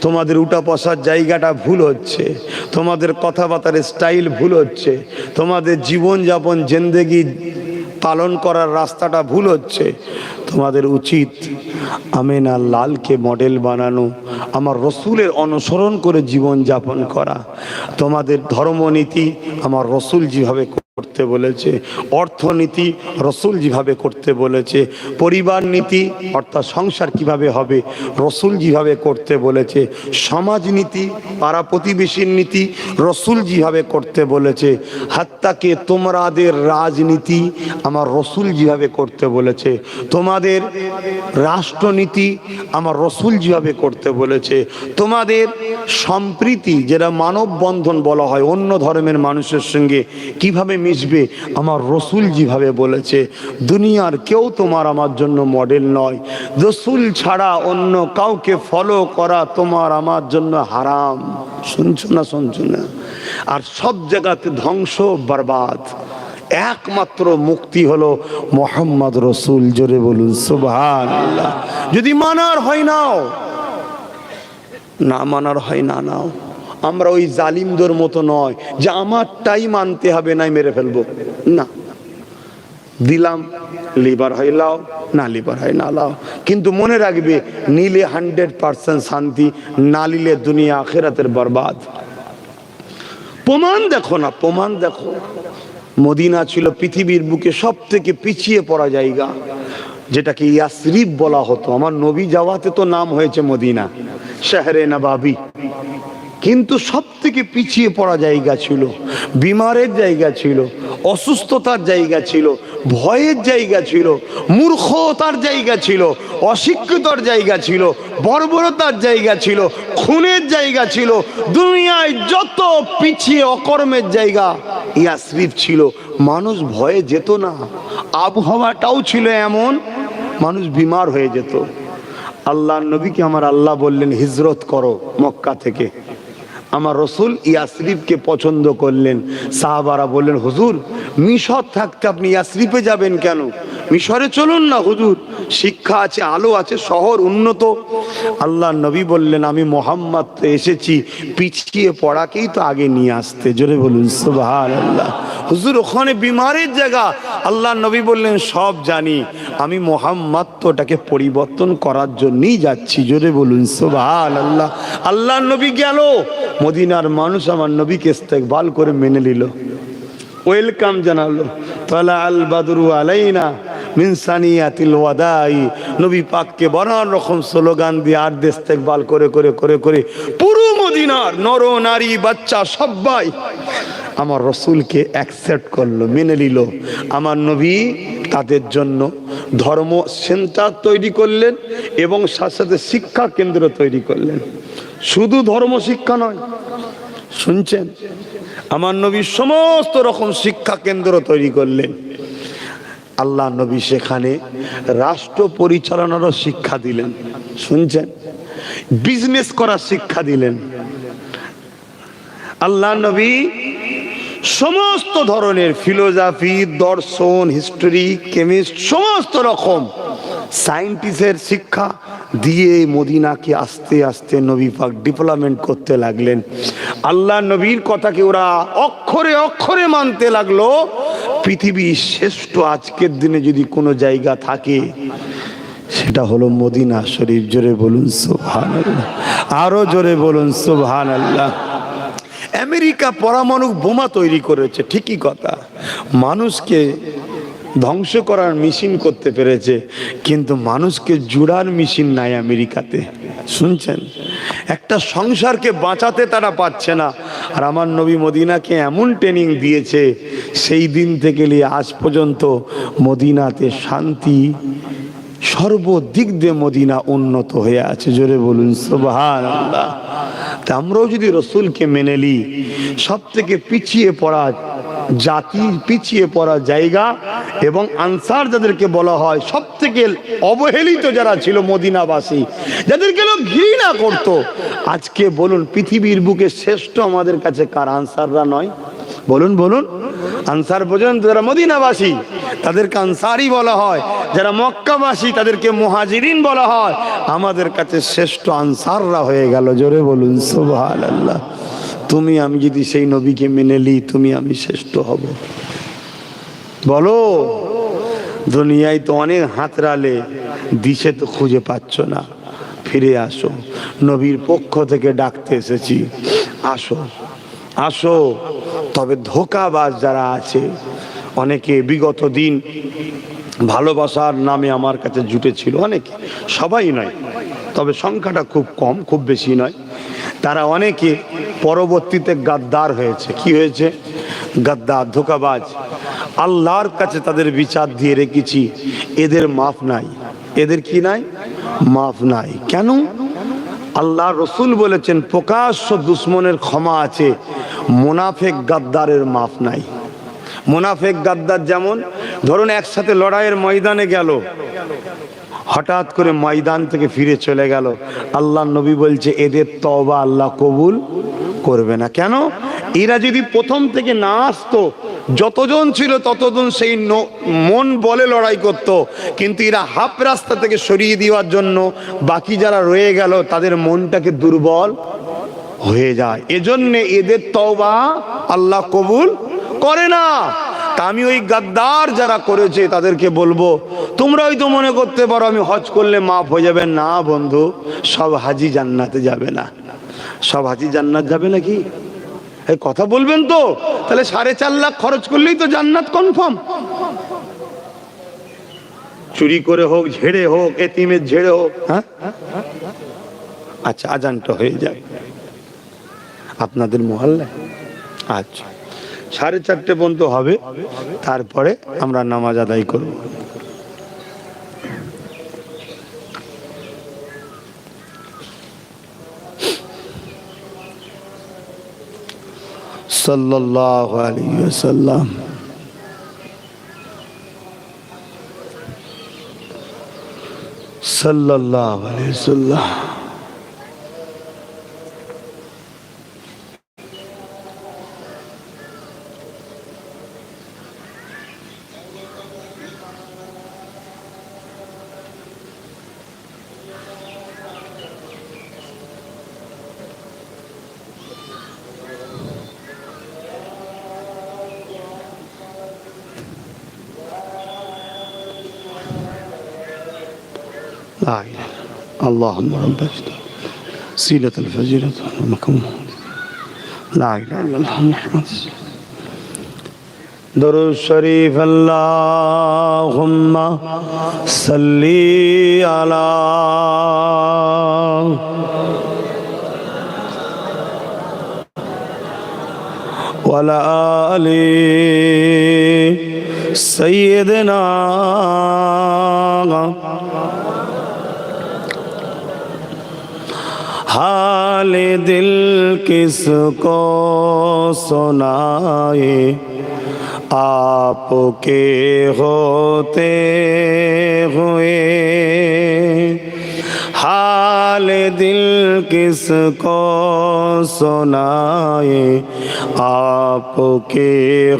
তোমাদের উঠা বসার জায়গাটা ভুল হচ্ছে, তোমাদের কথাবার্তার স্টাইল ভুল হচ্ছে, তোমাদের জীবনযাপন জিন্দেগি পালন করার রাস্তাটা ভুল হচ্ছে। তোমাদের উচিত আমিনা লালকে মডেল বানানো, আমার রসুলের অনুসরণ করে জীবন যাপন করা। তোমাদের ধর্মনীতি আমার রসুল যেভাবে করতে বলেছে, অর্থনীতি রসুল যেভাবে করতে বলেছে, পরিবার নীতি অর্থাৎ সংসার কিভাবে হবে রসুল যেভাবে করতে বলেছে, সমাজনীতি পাড়া প্রতিবেশীর নীতি রসুল যেভাবে করতে বলেছে, হাত্তাকে তোমাদের রাজনীতি আমার রসুল যেভাবে করতে বলেছে, তোমাদের রাষ্ট্রনীতি আমার রসুল যেভাবে করতে বলেছে, তোমাদের সম্প্রীতি যেটা মানববন্ধন বলা হয়, অন্য ধর্মের মানুষের সঙ্গে কিভাবে মিশবে আমার রসুল যেভাবে বলেছে। দুনিয়ার কেউ তোমার আমার জন্য মডেল নয়। রসুল ছাড়া অন্য কাউকে ফলো করা তোমার আমার জন্য হারাম। শুনছো না? আর সব জায়গাতে ধ্বংস বরবাদ। একমাত্র মুক্তি হলো মোহাম্মদ রসুল। জোরে বলুন সুবহানাল্লাহ। যদি মানার হয় নাও, না মানার হয় না নাও। আমরা ওই জালিমদের মতো নয় যে আমারটাই মানতে হবে, নাই মেরে ফেলবো না। দিলাম, লিবার হয় লাও, না লিবার হয় না লাও। কিন্তু মনে রাখবে, নিলে 100% শান্তি, না নিলে দুনিয়া আখিরাতের বরবাদ। প্রমাণ দেখো না, প্রমাণ দেখো। মদিনা ছিল পৃথিবীর বুকে সব থেকে পিছিয়ে পড়া জায়গা, যেটাকে ইয়াসরিব বলা হতো। আমার নবী যাওয়াতে তো নাম হয়েছে মদিনা, শহরে নবাবী। কিন্তু সব থেকে পিছিয়ে পড়া জায়গা ছিল, বিমারের জায়গা ছিল, অসুস্থতার জায়গা ছিল, ভয়ের জায়গা ছিল, মূর্খতার জায়গা ছিল, অশিক্ষিতর জায়গা ছিল, বর্বরতার জায়গা ছিল, খুনের জায়গা ছিল। দুনিয়ায় যত পিছিয়ে অকর্মের জায়গা ইয়াসরিব ছিল। মানুষ ভয়ে যেত না, আবহাওয়াটাও ছিল এমন, মানুষ বিমার হয়ে যেত। আল্লাহর নবীকে আমার আল্লাহ বললেন হিজরত করো মক্কা থেকে। আমার রসুল ইয়াসরিফকে পছন্দ করলেন। সাহাবারা বললেন, হুজুর মিশর থাকতে আপনি ইয়াসরিফে যাবেন কেন? মিশরে চলুন না হুজুর, শিক্ষা আছে, আলো আছে, শহর উন্নত। আল্লাহ নবী বললেন, আমি মোহাম্মদ তো এসেছি পিছিয়ে পড়াকেই তো আগে নিয়ে আসতে। জোরে বলুন সুবহানাল্লাহ। হুজুর ওখানে বিমারের জায়গা। আল্লাহ নবী বললেন, সব জানি, আমি মোহাম্মদ তো ওটাকে পরিবর্তন করার জন্যই যাচ্ছি। জোরে বলুন সুবহানাল্লাহ। আল্লাহ নবী গেল, মদিনার মানুষ আমার নবীকে ইস্তেকবাল করে মেনে নিল, ওয়েলকাম জানালো। তালা আল বাদরু আলাইনা মিন সানিয়াতিল ওয়াদাই, নবী পাককে বড় রকম স্লোগান দিয়ে আর ইস্তেকবাল করে করে করে করে পুরো মদিনার নর নারী বাচ্চা সবাই আমার রসুলকে অ্যাকসেপ্ট করলো, মেনে নিল। আমার নবী তাদের জন্য ধর্ম সেন্টার তৈরি করলেন এবং সাথে সাথে শিক্ষা কেন্দ্র তৈরি করলেন। শুধু ধর্ম শিক্ষা নয়, শুনছেন, আমার নবী সমস্ত রকম শিক্ষা কেন্দ্র তৈরি করলেন। আল্লাহ নবী সেখানে রাষ্ট্র পরিচালনারও শিক্ষা দিলেন, শুনছেন, বিজনেস করার শিক্ষা দিলেন। আল্লাহ নবী সমস্ত ধরনের ফিলোসফি, দর্শন, হিস্টোরি, কেমিস্ট, সমস্ত রকম সায়েন্টিস্টের শিক্ষা দিয়ে মদিনাকে আস্তে আস্তে নবী পাক ডেভেলপমেন্ট করতে লাগলেন। আল্লাহ নবীর কথাকে ওরা অক্ষরে অক্ষরে মানতে লাগলো। পৃথিবীর শ্রেষ্ঠ আজকের দিনে যদি কোনো জায়গা থাকে সেটা হলো মদিনা শরীফ। জোরে বলুন সুবহানাল্লাহ, আরো জোরে বলুন সুবহানাল্লাহ। আমেরিকা পরমাণু বোমা তৈরি করেছে, ঠিকই কথা, মানুষকে ধ্বংস করার মেশিন করতে পেরেছে, কিন্তু মানুষকে জুড়ার মেশিন নাই আমেরিকাতে, শুনছেন। একটা সংসারকে বাঁচাতে তারা পারছে না। আর আমার নবী মদিনাকে এমন ট্রেনিং দিয়েছে, সেই দিন থেকে নিয়ে আজ পর্যন্ত মদিনাতে শান্তি, সর্বদিক দিয়ে মদিনা উন্নত হয়ে আছে। জোরে বলুন সুবহানাল্লাহ। তা আমরাও যদি রসুলকে মেনে নিই, সব থেকে পিছিয়ে পড়া জাতি, পিছিয়ে পড়া জায়গা, এবং আনসার যাদেরকে বলা হয় সব থেকে অবহেলিত যারা ছিল মদিনাবাসী, যাদেরকে লোক ঘৃণা করত, আজকে বলুন পৃথিবীর বুকে শ্রেষ্ঠ আমাদের কাছে কার? আনসাররা নয়? বলুন বলুন। আনসার পর্যন্ত যারা মদিনাবাসী তাদেরকে আনসারই বলা হয়, যারা মক্কাবাসী তাদেরকে মুহাজিরিন বলা হয়। আমাদের কাছে শ্রেষ্ঠ আনসাররা হয়ে গেল। জোরে বলুন সুবহানাল্লাহ। তুমি আমি যদি সেই নবীকে মেনে নিই, তুমি আমি শ্রেষ্ঠ হব। বলো, দুনিয়ায় তো অনেক হাতড়ালে, দিশে তো খুঁজে পাচ্ছ না, ফিরে আসো, নবীর পক্ষ থেকে ডাকতে এসেছি, আসো আসো। তবে ধোঁকাবাজ যারা আছে, অনেকে বিগত দিন ভালোবাসার নামে আমার কাছে জুটেছিল, অনেকে, সবাই নয়, তবে সংখ্যাটা খুব কম, খুব বেশি নয়। তারা অনেকে পরবর্তীতে গাদ্দার হয়েছে। কি হয়েছে? গাদ্দার, ধোঁকাবাজ। আল্লাহর কাছে তাদের বিচার দিয়ে রেখেছি, এদের মাফ নাই। এদের কি নাই? মাফ নাই। কেন? আল্লাহ রসুল বলেছেন প্রকাশ্য দুশ্মনের ক্ষমা আছে, মুনাফেক গাদ্দারের মাফ নাই। মুনাফেক গাদ্দার যেমন, ধরুন একসাথে লড়াইয়ের ময়দানে গেল, হঠাৎ করে ময়দান থেকে ফিরে চলে গেল, আল্লাহ নবী বলছে এদের তওবা আল্লাহ কবুল করবে না। কেন? এরা যদি প্রথম থেকে না আসতো, যতজন ছিল ততজন সেই মন বলে লড়াই করত, কিন্তু এরা হাফ রাস্তা থেকে সরিয়ে দেওয়ার জন্য বাকি যারা রয়ে গেল তাদের মনটাকে দুর্বল হয়ে যায়। এজন্য এদের তওবা আল্লাহ কবুল করে না। তা আমি ওই গাদ্দার যারা করেছে তাদেরকে বলবো, তোমরা হয়তো মনে করতে পারো আমি হজ করলে মাফ হয়ে যাবে। না বন্ধু, সব হাজি জান্নাতে যাবে না। সব হাজি জান্নাত যাবে নাকি? এই কথা বলবেন তো? তাহলে 4.5 লাখ খরচ করলেই তো জান্নাত কনফার্ম। চুরি করে হোক, ঝেড়ে হোক, এতিমের ঝেড়ে হোক। হ্যাঁ, আচ্ছা, আজানটা হয়ে যায় আপনাদের মহল্লায়? আচ্ছা, 4:30 পর্যন্ত হবে, তারপরে আমরা নামাজ আদায় করব। সাল্লাল্লাহু আলাইহি ওয়াসাল্লাম। সাল্লাল্লাহু আলাইহি ওয়াসাল্লাম। لا إله اللهم رب سيلة الفجيرة مكمل لا إله إلا الله محمد درود شريف اللهم صل على وعلى آل سيدنا हाल दिल किसको सुनाए आपके होते हुए हाल दिल किसको सुनाए आपके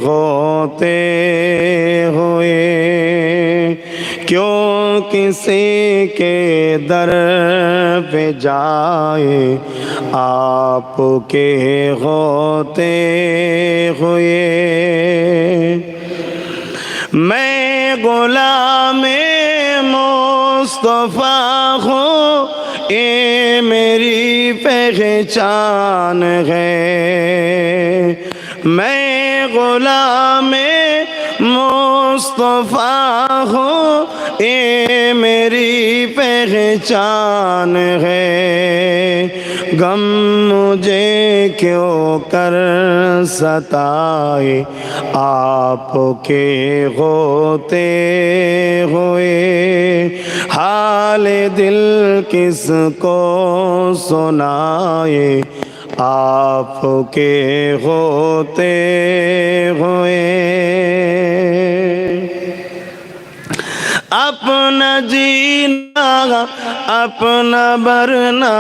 होते हुए क्यों किसी के दर पे जाए आपके होते हुए मैं गुलाम मुस्तफा हूँ ये मेरी पहचान है मैं गुलाम मुस्तफा हूँ ये मेरी पहचान है गम मुझे क्यों कर सताए आपके होते हुए हाल दिल किसको सुनाए आपके होते हुए अपना जीना अपना मरना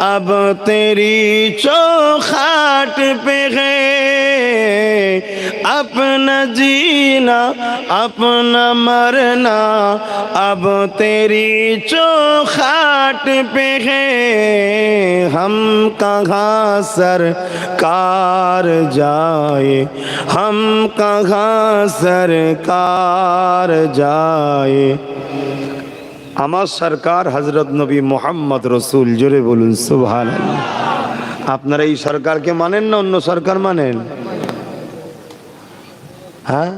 अब तेरी चौखाट पे है अपना जीना अपना मरना अब तेरी चौखाट पे है हम कहाँ सरकार जाए हम कहाँ सरकार जाए আমার সরকার হযরত নবী মুহাম্মদ রাসূল জোরে বলুন সুবহানাল্লাহ আপনারা এই সরকারকে মানেন না অন্য সরকার মানেন হ্যাঁ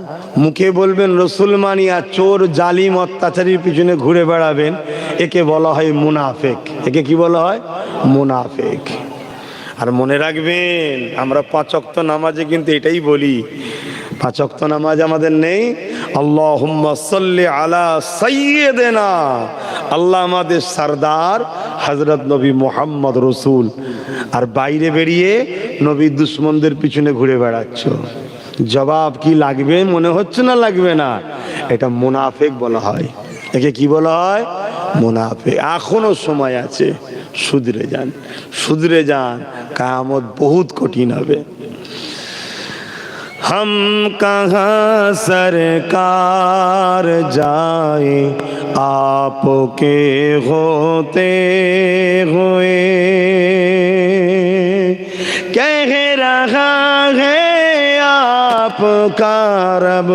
মুখে বলবেন রাসূল মানি আর চোর জালিম অত্যাচারীর পিছনে ঘুরে বেড়াবেন একে বলা হয় মুনাফিক একে কি বলা হয় মুনাফিক আর মনে রাখবেন আমরা পাঁচ ওয়াক্ত নামাজে কিন্তু এটাই বলি পাঁচ ওয়াক্ত নামাজ আমাদের নেই আল্লাহুম্মা সাল্লি আলা সাইয়্যিদিনা আল্লাহ আমাদের সরদার হযরত নবী মুহাম্মদ রাসূল আর বাইরে বেরিয়ে নবী দুশমনদের পিছনে ঘুরে বেড়াচ্ছ জবাব কি লাগবে মনে হচ্ছে না লাগবে না এটা মুনাফিক বলা হয় একে কি বলা হয় মুনাফিক এখনো সময় আছে শুধরে যান কিয়ামত বহুত কঠিন হবে हम कहाँ सरकार जाए आपके होते हुए कह रहा है आपका रब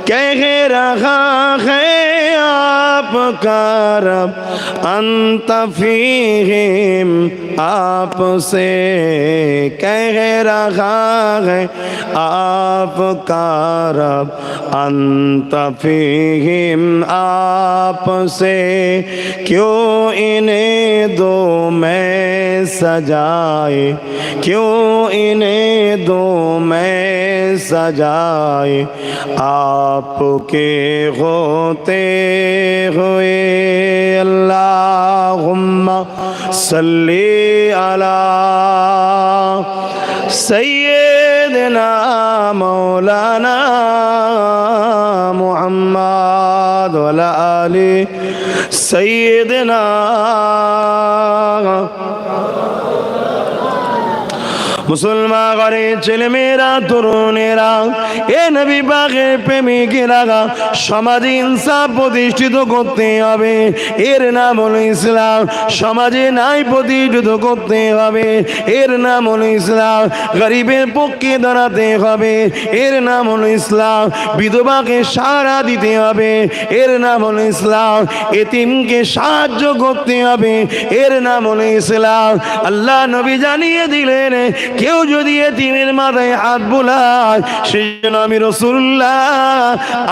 कह रहा है आपका रब अंत फीहिम आपसे कह रहा है आपका रब अंत फीहिम आपसे क्यों इन्हें दो मैं सजाए क्यों इन्हें दो मैं सजाए आपके होते हुए अल्लाहुम्मा सल्ली अला सय्यिदना मौलाना मुहम्मद व अला आलि सय्यिदना মুসলমান ঘরের ছেলে মেয়েরা, তরুণেরা, এ নবী পাকের প্রেমিকেরা, সমাজে ইনসাফ প্রতিষ্ঠিত করতে হবে। এর নাম হলো ইসলাম। সমাজে ন্যায় প্রতিষ্ঠিত করতে হবে। এর নাম হলো ইসলাম। গরিবের পক্ষে দাঁড়াতে হবে। এর নাম হলো ইসলাম। বিধবাকে সাহারা দিতে হবে। এর নাম হলো ইসলাম। এতিমকে সাহায্য করতে হবে। এর নাম হলো ইসলাম। আল্লাহ নবী জানিয়ে দিলেন, কেউ যদি এতিমের মাথায় হাত বোলায়, সেই জন্য আমি রাসূলুল্লাহ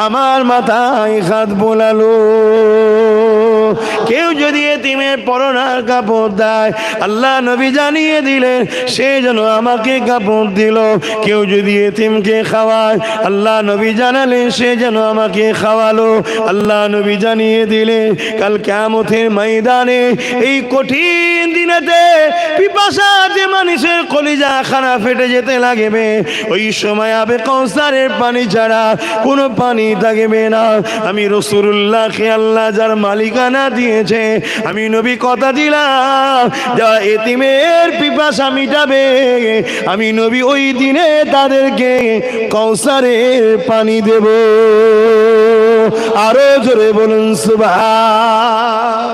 আমার মাথায় হাত বোলালো। কেউ যদি এতিমের পরনার কাপড় দেয়, আল্লাহ নবী জানিয়ে দিলেন, সে যেন আমাকে কাপড় দিল। কেউ যদি এতিমকে খাওয়ায়, আল্লাহ নবী জানালেন, সে যেন আমাকে খাওয়ালো। আল্লাহ নবী জানিয়ে দিলেন, কাল কিয়ামতের ময়দানে এই কঠিন দিনেতে পিপাসাতে মানুষের কলিজা খানা ফেটে যেতে লাগবে। ওই সময় আবে কাউসারের পানি ছাড়া কোনো পানি থাকবে না। আমি রাসূলুল্লাহকে আল্লাহ যার মালিকানা দিয়েছে, আমি নবী কথা দিলাম, যা এতিমের পিপাসা মিটাবে, আমি নবী ওই দিনে তাদেরকে কাউসারের পানি দেব। আরো জোরে বলুন সুবহান।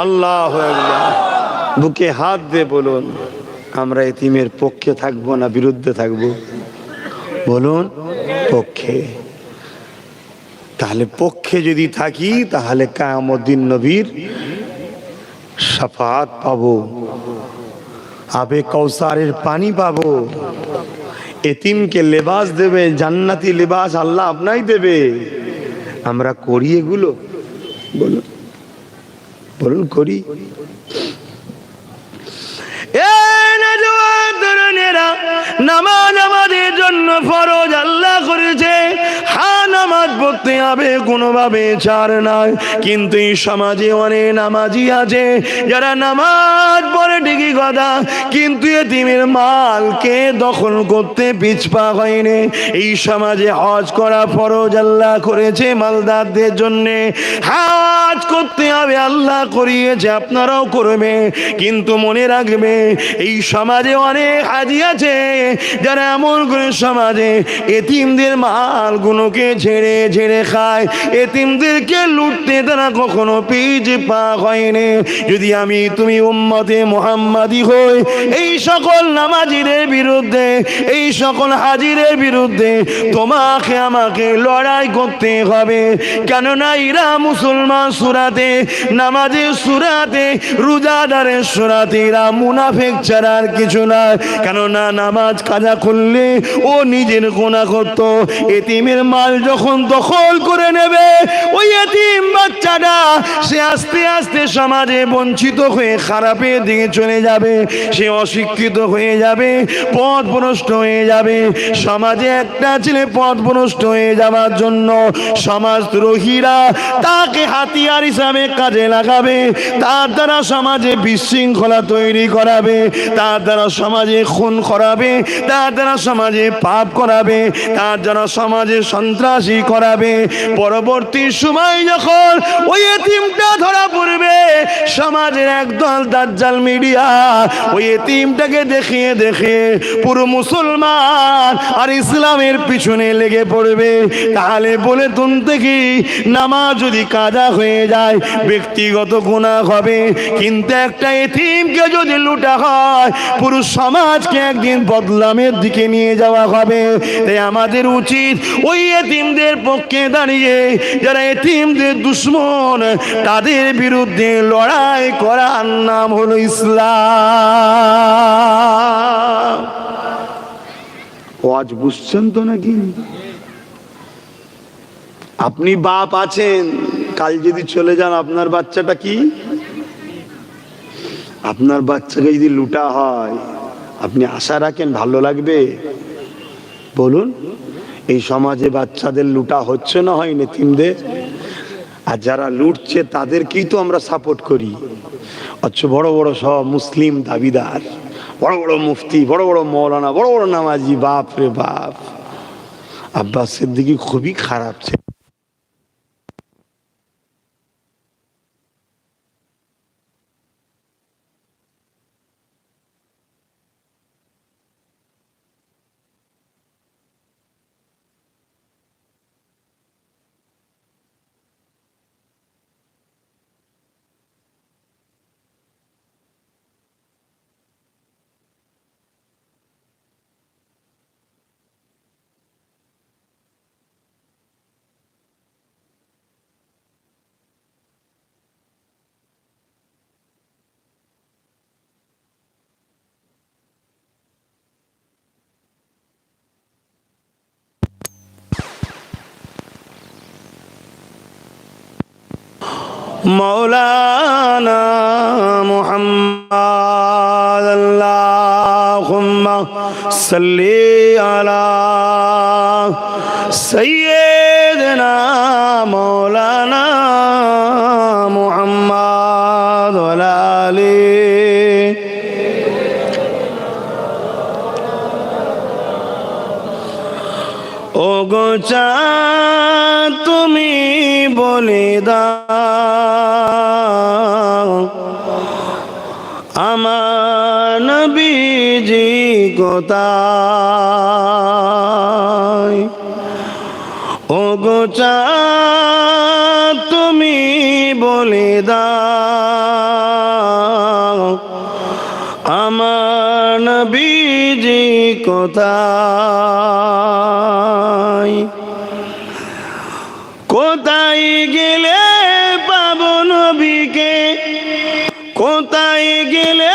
আল্লাহু আকবার। বুকে হাত দিয়ে বলুন, আমরা এতিমের পক্ষে থাকবো না বিরুদ্ধে থাকবো? বলুন পক্ষে। তাহলে পক্ষে যদি থাকি, তাহলে কিয়ামত দিন নবীর শাফাআত পাবো, আবে কাউসারের পানি পাবো। এতিমকে লেবাস দেবে, জান্নাতি লেবাস আল্লাহ আপনাই দেবে। আমরা করি এগুলো? বলুন বলুন, করি? নামাজ আমাদের জন্য ফরজ আল্লাহ করেছে। হ্যাঁ, নামাজ পড়তে হবে, কোনোভাবে ছাড় নাই। কিন্তু এই সমাজে অনেক নামাজি আছে যারা নামাজ পড়ে ঠিকই কথা, কিন্তু এতিমের মালকে দখল করতে পিছপা হয়নি। এই সমাজে হজ করা ফরজ আল্লাহ করেছে মালদারদের জন্য। হজ করতে হবে, আল্লাহ করিয়েছে, আপনারাও করবে। কিন্তু মনে রাখবে, এই সমাজে অনেক হাজি আছে যারা এমন করে সমাজে এতিমদের মালগুলোকে ঝেড়ে ঝেড়ে খায়। এতিমদেরকে লুটতে তারা কখনো পিছ পা হয়নি। যদি আমি তুমি উম্মতে মুহাম্মাদি হই, এই সকল নামাজিদের বিরুদ্ধে, এই সকল হাজিদের বিরুদ্ধে তোমাকে আমাকে লড়াই করতে হবে। কেননা এরা মুসলমান সুরাতে, নামাজের সুরাতে, রোজাদারের সুরাতে এরা মুনাফিক ছাড়া আর কিছু না। কেননা নামাজ কাজা করলে ও নিজের গুনাহ করত। এতিমের মাল যখন দখল করে নেবে, ওই এতিম বাচ্চাটা সে আস্তে আস্তে সমাজে বঞ্চিত হয়ে খারাপের দিকে চলে যাবে। সে অশিক্ষিত হয়ে যাবে, পথভ্রষ্ট হয়ে যাবে। সমাজে একটা ছেলে পথভ্রষ্ট হয়ে যাওয়ার জন্য সমাজদ্রোহীরা তাকে হাতিয়ার হিসাবে কাজে লাগাবে। তার দ্বারা সমাজে বিশৃঙ্খলা তৈরি করাবে, তার দ্বারা সমাজে খুন করাবে, তার দ্বারা সমাজে পাপ করাবে, তার দ্বারা সমাজে সন্ত্রাসী করাবে। পরবর্তী সময় যখন ওই এতিমটা ধরা পড়বে, সমাজের একদল দাজ্জাল মিডিয়া ওই এতিমটাকে দেখিয়ে দেখিয়ে পুরো মুসলমান আর ইসলামের পিছনে লেগে পড়বে। তাহলে বলে তুন থেকে নামাজ যদি কাজা হয়ে যায়, ব্যক্তিগত গুনাহ হবে, কিন্তু একটা এতিমকে যদি লুটা হয়, পুরো সমাজকে একদিন বদলামের দিকে নিয়ে যাওয়া হবে। তাই আমাদের উচিত ওই এতিমদের পক্ষে দাঁড়িয়ে যারা এতিমদের দুশ্মন, তাদের বিরুদ্ধে লড়াই করার নাম হলো ইসলাম। আজ বুঝছেন তো নাকি? আপনি বাপ আছেন, কাল যদি চলে যান, আপনার বাচ্চাটা কি? আপনার বাচ্চাকে যদি লুটা হয়, আপনি আশা রাখেন ভালো লাগবে? বলুন। এই সমাজে বাচ্চাদের লুটা হচ্ছে না, হয় এতিমদের? আর যারা লুটছে তাদেরকেই তো আমরা সাপোর্ট করি। অথচ বড় বড় সব মুসলিম দাবিদার, বড় বড় মুফতি, বড় বড় মৌলানা, বড় বড় নামাজি, বাপ রে বাপ। আব্বাস সিদ্দিকী খুবই খারাপ ছিল। মৌলানা মুহাম্মদ আল্লাহুম্মা সাল্লি আলা সাইয়্যিদিনা মৌলানা মুহাম্মদ ওয়া আলি ও গো চাঁদ তুমি বলে দাও আমার নবীজি কোথায় ও গো চাঁদ তুমি বলে দাও আমার নবীজি কোথায় কোথায় গেলে পাবো নবীকে কোথায় গেলে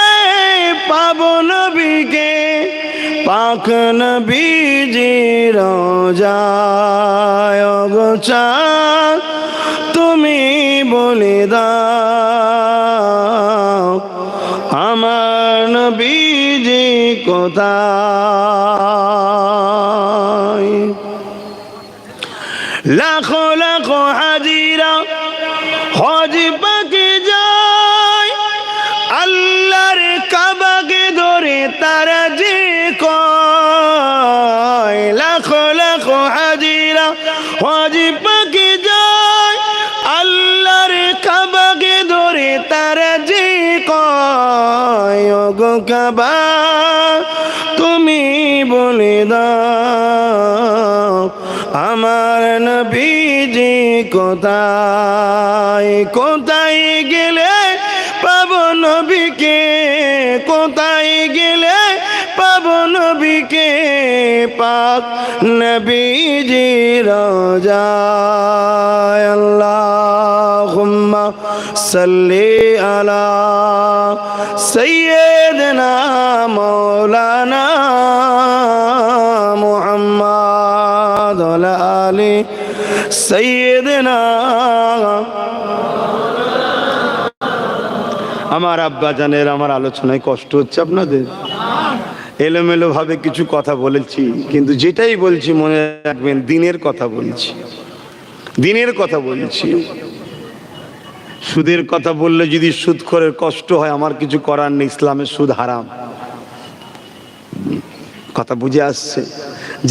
পাবো নবীকে পাক নবীজি রোজায় গো চাঁদ তুমি বলে দাও আমার নবীজি কোথায় লাখো লাখো হাজিরা হজ পাকে যায় আল্লাহর কাবাকে ধরে তারা যে কয় লাখো লাখো হাজিরা হজ পাকে যায় আল্লাহর কাবাকে ধরে তারা যে কয় ওগো কাবা তুমি বলে দাও আমার নবীজি কোথায় কোথায় গেলে পাবো নবীকে কোথায় গেলে পাবো নবীকে পাক নবীজি রোজায় আল্লাহুম্মা সাল্লি আলা সাইয়্যিদিনা মাওলানা মুহাম্মদ ওয়া আলি সাইয়্যিদিনা। আমার আব্বা জানের আমার আলোচনায় কষ্ট হচ্ছে আপনাদের, এলোমেলো ভাবে কিছু কথা বলেছি, কিন্তু যেটাই বলছি মনে রাখবেন দিনের কথা বলছি, দিনের কথা বলছি। সুদের কথা বললে যদি সুদখোরের কষ্ট হয় আমার কিছু করার নেই, ইসলামের সুদ হারাম। কথা বুঝে আসছে?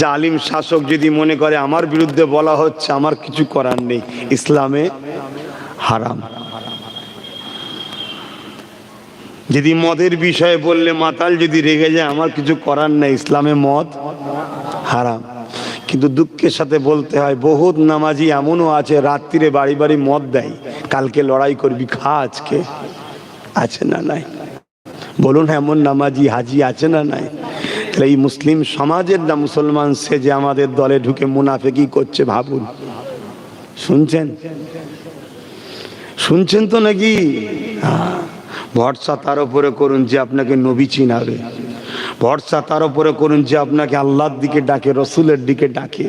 জালিম শাসক যদি মনে করে আমার বিরুদ্ধে বলা হচ্ছে আমার কিছু করার নেই, ইসলামে হারাম। যদি মদের বিষয়ে বললে মাতাল যদি রেগে যায় আমার কিছু করার নেই, ইসলামে মদ হারাম। কিন্তু দুঃখের সাথে বলতে হয় বহুত নামাজি এমনও আছে রাত্রিরে বাড়ি বাড়ি মদ দেয়, কালকে লড়াই করবি খা আজকে, আছে না নাই? বলুন এমন নামাজি হাজি আছে না নাই? তাহলে এই মুসলিম সমাজের না মুসলমান সে যে আমাদের দলে ঢুকে মুনাফিকি করছে ভাবুন। শুনছেন? শুনছেন তো নাকি? ভরসা তার উপরে করুন যে আপনাকে নবী চিনাবে, ভরসা তার উপরে করুন যে আপনাকে আল্লাহর দিকে ডাকে, রসুলের দিকে ডাকে,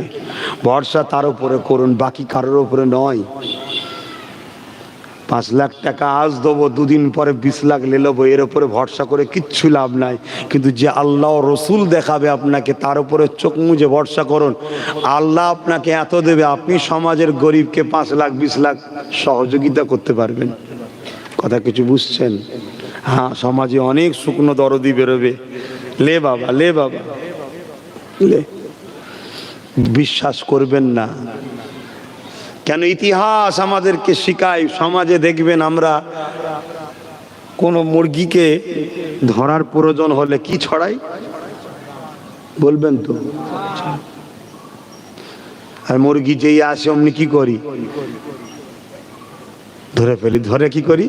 ভরসা তার উপরে করুন, বাকি কারোর উপরে নয়। 5 লাখ টাকা আজ দেবো, দুদিন পরে 20 লাখ নিয়ে নেবো, এর উপরে ভরসা করে কিচ্ছু লাভ নাই। কিন্তু যে আল্লাহ রসুল দেখাবে আপনাকে তার উপরে চোখ মুজে ভরসা করুন। আল্লাহ আপনাকে এত দেবে, আপনি সমাজের গরিবকে 5 লাখ 20 লাখ সহযোগিতা করতে পারবেন। কথা কিছু বুঝছেন? হ্যাঁ, সমাজে অনেক শুকনো দরদি বেরোবে, লে বাবা লে বাবা লে, বিশ্বাস করবেন না। কেন? ইতিহাস আমাদেরকে শিখায়, সমাজে দেখবেন আমরা কোনো মুরগিকে ধরার প্রয়োজন হলে কি ছড়াই বলবেন তো? আর মুরগি যেই আসে অমনি কি করি? ধরে ফেলি। ধরে কি করি?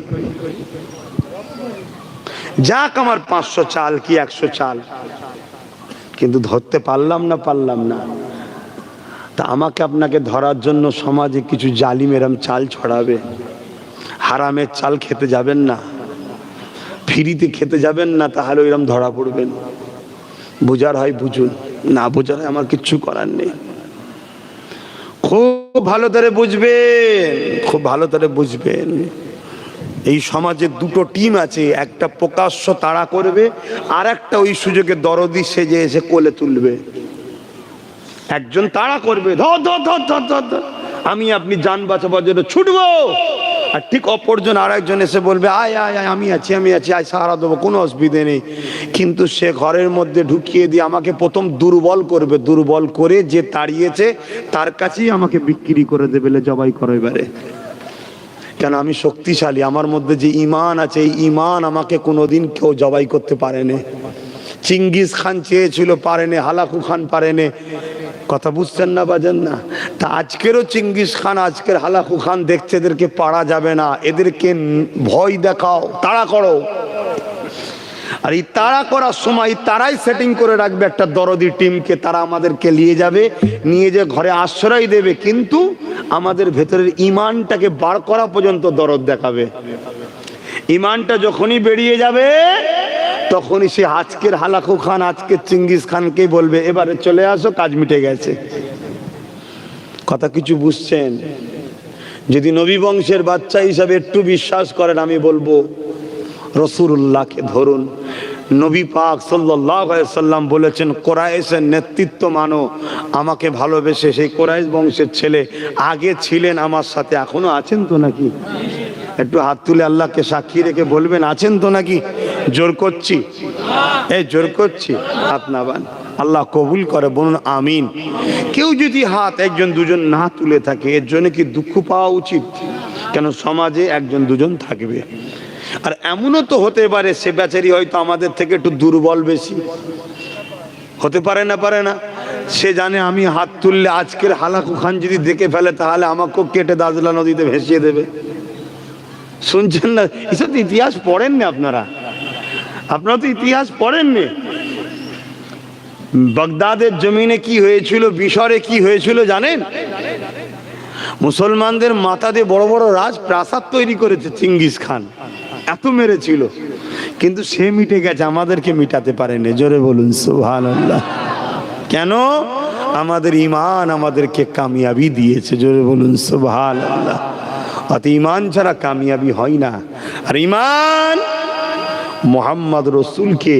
যাক আমার 500 চাল কি 100 চাল, কিন্তু ধরতে পারলাম না। তা আমাকে আপনাকে ধরার জন্য সমাজে কিছু জালিম এরম চাল ছড়াবে। হারামের চাল খেতে যাবেন না, ফ্রিতে খেতে যাবেন না, তাহলে এরম ধরা পড়বেন। বোঝার হয় বুঝুন, না বোঝার হয় আমার কিচ্ছু করার নেই। খুব ভালো করে বুঝবেন, খুব ভালো করে বুঝবেন। এই সমাজে দুটো টিম আছে, একটা প্রকাশ্য তাড়া করবে, আর একটা ওই সুযোগে দরদি সেজে এসে কোলে তুলবে। একজন তাড়া করবে, ধর ধর ধর ধর ধর ধর, আমি আপনি যান বাঁচাবার জন্য ছুটবো, আর ঠিক অপরজন আর একজন এসে বলবে আয় আয় আয়, আমি আছি আয়, সাহারা দেবো, কোনো অসুবিধে নেই। কিন্তু সে ঘরের মধ্যে ঢুকিয়ে দিয়ে আমাকে প্রথম দুর্বল করবে, দুর্বল করে যে তাড়িয়েছে তার কাছেই আমাকে বিক্রি করে দেবে, জবাই করো এবারে। কেন? আমি শক্তিশালী, আমার মধ্যে যে ঈমান আছে, এই ঈমান আমাকে কোনোদিন কেউ জবাই করতে পারেনি। চিঙ্গিস খান চেয়েছিল, পারেনি। হালাকু খান পারেনি। কথা বুঝছেন না বাজেন না? তা আজকেরও চিঙ্গিস খান, আজকের হালাকু খান দেখছে এদেরকে পারা যাবে না, এদেরকে ভয় দেখাও, তাড়া করো। আর এই তাড়া করার সময় তারাই সেটিং করে রাখবে একটা দরদি টিমকে, তারা আমাদেরকে নিয়ে যাবে, নিয়ে যে ঘরে আশ্রয় দেবে, কিন্তু আমাদের ভেতরের ঈমানটাকে বার করা পর্যন্ত দরদ দেখাবে। ঈমানটা যখনই বেরিয়ে যাবে তখনই সে আজকের হালাকু খান, আজকের চিঙ্গিস খানকেই বলবে এবারে চলে আসো, কাজ মিটে গেছে। কথা কিছু বুঝছেন? যদি নবী বংশের বাচ্চা হিসাবে একটু বিশ্বাস করেন, আমি বলবো রাসূলুল্লাহকে ধরুন। নবী পাক সাল্লাল্লাহু আলাইহি সাল্লাম বলেছেন, কুরাইশের নেতৃত্ব মানো, আমাকে ভালোবেসে। সেই কুরাইশ বংশের ছেলে আগে ছিলেন আমার সাথে, এখনো আছেন তো নাকি? একটু হাত তুলে আল্লাহকে সাক্ষী রেখে বলবেন আছেন তো নাকি? জোর করছি, এই জোর করছি, হাত নাবান, আল্লাহ কবুল করে, বলুন আমিন। কেউ যদি হাত একজন দুজন না তুলে থাকে, এর জন্য কি দুঃখ পাওয়া উচিত? কেন? সমাজে একজন দুজন থাকবে। আর এমনও তো হতে পারে সে বেচারি হয়তো আমাদের থেকে একটু দুর্বল বেশি হতে পারে না, পারে না? সে জানে আমি হাত তুললে আজকের হালাকু খান যদি দেখে ফেলে তাহলে আমাকেও কেটে দাজলা নদীতে ভেসিয়ে দেবে। শুনছেন না? এসব তো ইতিহাস পড়েননি আপনারা, আপনারা তো ইতিহাস পড়েননি। বাগদাদের জমিনে কি হয়েছিল, বিশরে কি হয়েছিল জানেন? মুসলমানদের মাথা দিয়ে বড় বড় রাজপ্রাসাদ তৈরি করেছে চিঙ্গিস খান, এত মেরেছিল, কিন্তু সে মিটে গেছে, আমাদেরকে মিটাতে পারেনি। জোরে বলুন সুবহানাল্লাহ। কেন? আমাদের ঈমান আমাদেরকে কামিয়াবি দিয়েছে। জোরে বলুন সুবহানাল্লাহ। অত ঈমান ছাড়া কামিয়াবি হয় না। আর ঈমান মুহাম্মদ রাসূলকে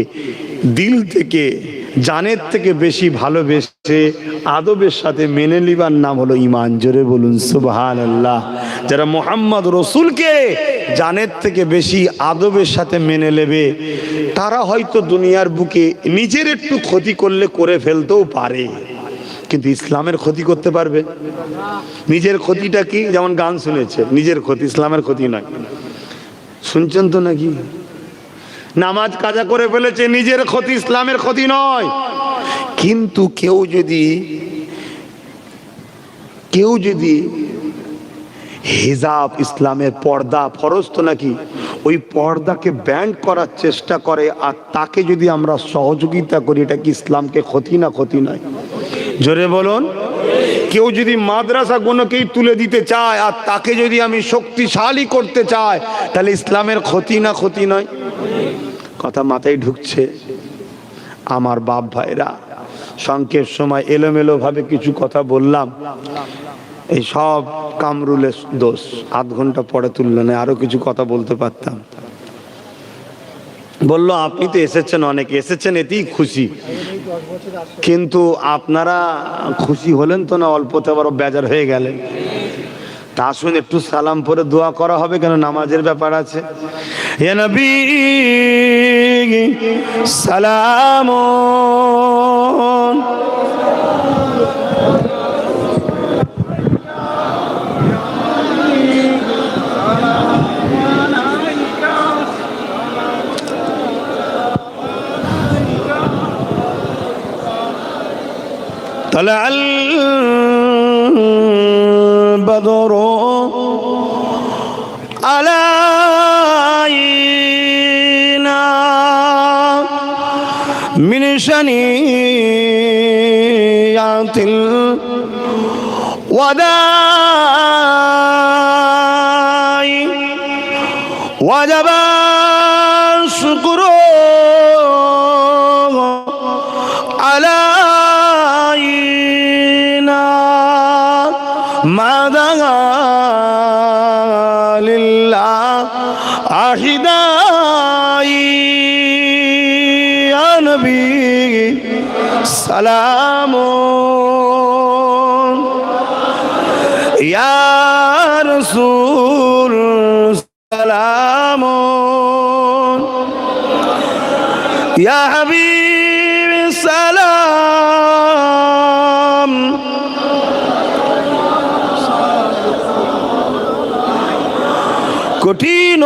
দিল থেকে, জানের থেকে বেশি ভালোবেসে আদবের সাথে মেনে নিবার নাম হলো ঈমান। জোরে বলুন সুবহানাল্লাহ। যারা মুহাম্মদ রাসূলকে জানের থেকে বেশি আদবের সাথে মেনে নেবে, তারা হয়তো দুনিয়ার বুকে নিজের একটু ক্ষতি করলে করে ফেলতেও পারে, কিন্তু ইসলামের ক্ষতি করতে পারবে? নিজের ক্ষতিটা কি? যেমন গান শুনেছে, নিজের ক্ষতি, ইসলামের ক্ষতি নয়। শুনছেন তো নাকি? নামাজ কাজা করে ফেলেছে, নিজের ক্ষতি, ইসলামের ক্ষতি নয়। কিন্তু কেউ যদি হিজাব, ইসলামের পর্দা ফরজ তো নাকি, ওই পর্দাকে ব্যান্ড করার চেষ্টা করে আর তাকে যদি আমরা সহযোগিতা করি, এটা কি ইসলামকে ক্ষতি না ক্ষতি নয়? জোরে বলুন। কেউ যদি মাদ্রাসাগুলোকেই তুলে দিতে চায় আর তাকে যদি আমি শক্তিশালী করতে চাই, তাহলে ইসলামের ক্ষতি না ক্ষতি নয়? কথা মাথায় ঢুকছে? আমার বাপ ভাইরা, সংক্ষেপ সময় এলোমেলো ভাবে কিছু কথা বললাম, এই সব কামরুলের দোষ। আধ ঘন্টা পরে তুললো না, আরো কিছু কথা বলতে পারতাম। বললো আপনি তো এসেছেন, অনেকে এসেছেন, এতেই খুশি, কিন্তু আপনারা খুশি হলেন তো না, অল্পতে আবার বেজার হয়ে গেলেন। তা আসুন একটু সালাম পরে দোয়া করা হবে, কেন নামাজের ব্যাপার আছে। ইয়া নবী সালামুন طلع البدر علينا من شنيعة الوداع وجب الشكر علينا ما دعا لله সালামুন ইয়া রাসূল সালামুন ইয়া হাবিব সালাম কঠিন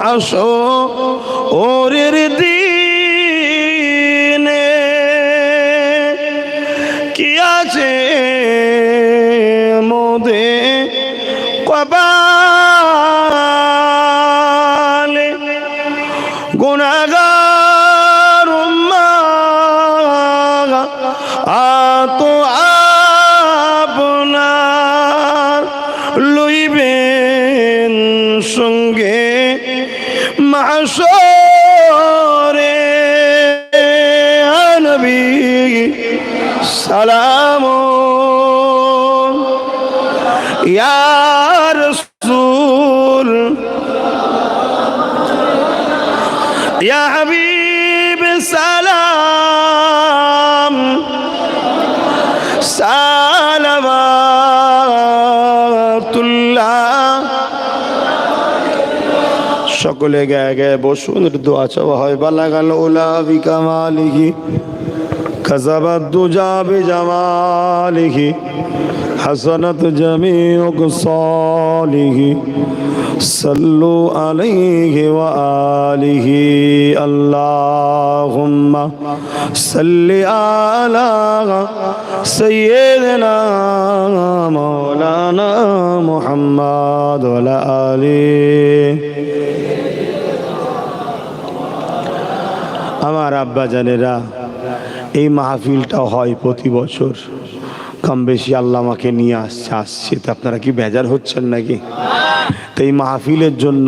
হাসরের দিনে কি আছে মোদে কপালে গুনাহগার উম্মাহ আতো আপনার লইবেন সঙ্গে মাহশরে নবী সালামুন ইয়া রাসূল ইয়া হাবিব সালাম সালাওয়াতুল্লাহ সকলে গায়ে গায়ে বসুন, দোয়া চাওয়া হয়। বালাগাল উলা বিকামালিহি কাযাবাদ দুজা বিজামালিহি হাসানাত জামিউ সালিহি সাল্লু আলাইহি ওয়া আলিহি আল্লাহুম্মা সাল্লি আলা সাইয়্যিদিনা মাওলানা মুহাম্মদ ওয়া আলা আলিহি। আমার আব্বা জানেরা, এই মাহফিলটা হয় প্রতি বছর, কম বেশি আল্লাহ আমাকে নিয়ে আসছে তো আপনারা কি বেজার হচ্ছেন নাকি? তো এই মাহফিলের জন্য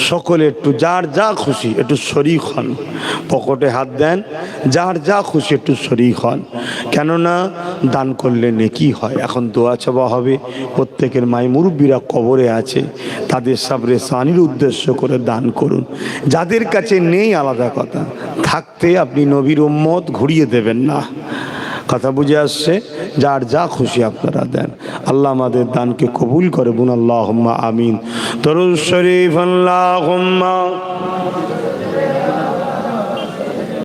সকলে একটু যার যা খুশি একটু শরীক হন, পকেটে হাত দেন, যার যা খুশি একটু শরীক হন, কেননা দান করলে নেকি হয়। এখন দোয়া চাওয়া হবে, প্রত্যেকের মাই মুরব্বীরা কবরে আছে, তাদের সাবরে সানির উদ্দেশ্য করে দান করুন। যাদের কাছে নেই আলাদা কথা, থাকতে আপনি নবীর উম্মত ঘুরিয়ে দেবেন না। কথা বুঝে আসছে? যার যা খুশি আপনারা দেন। আল্লাহ আমাদের দানকে কবুল করে বুন। আল্লাহুম্মা আমিন। দরুদ শরীফ আল্লাহুম্মা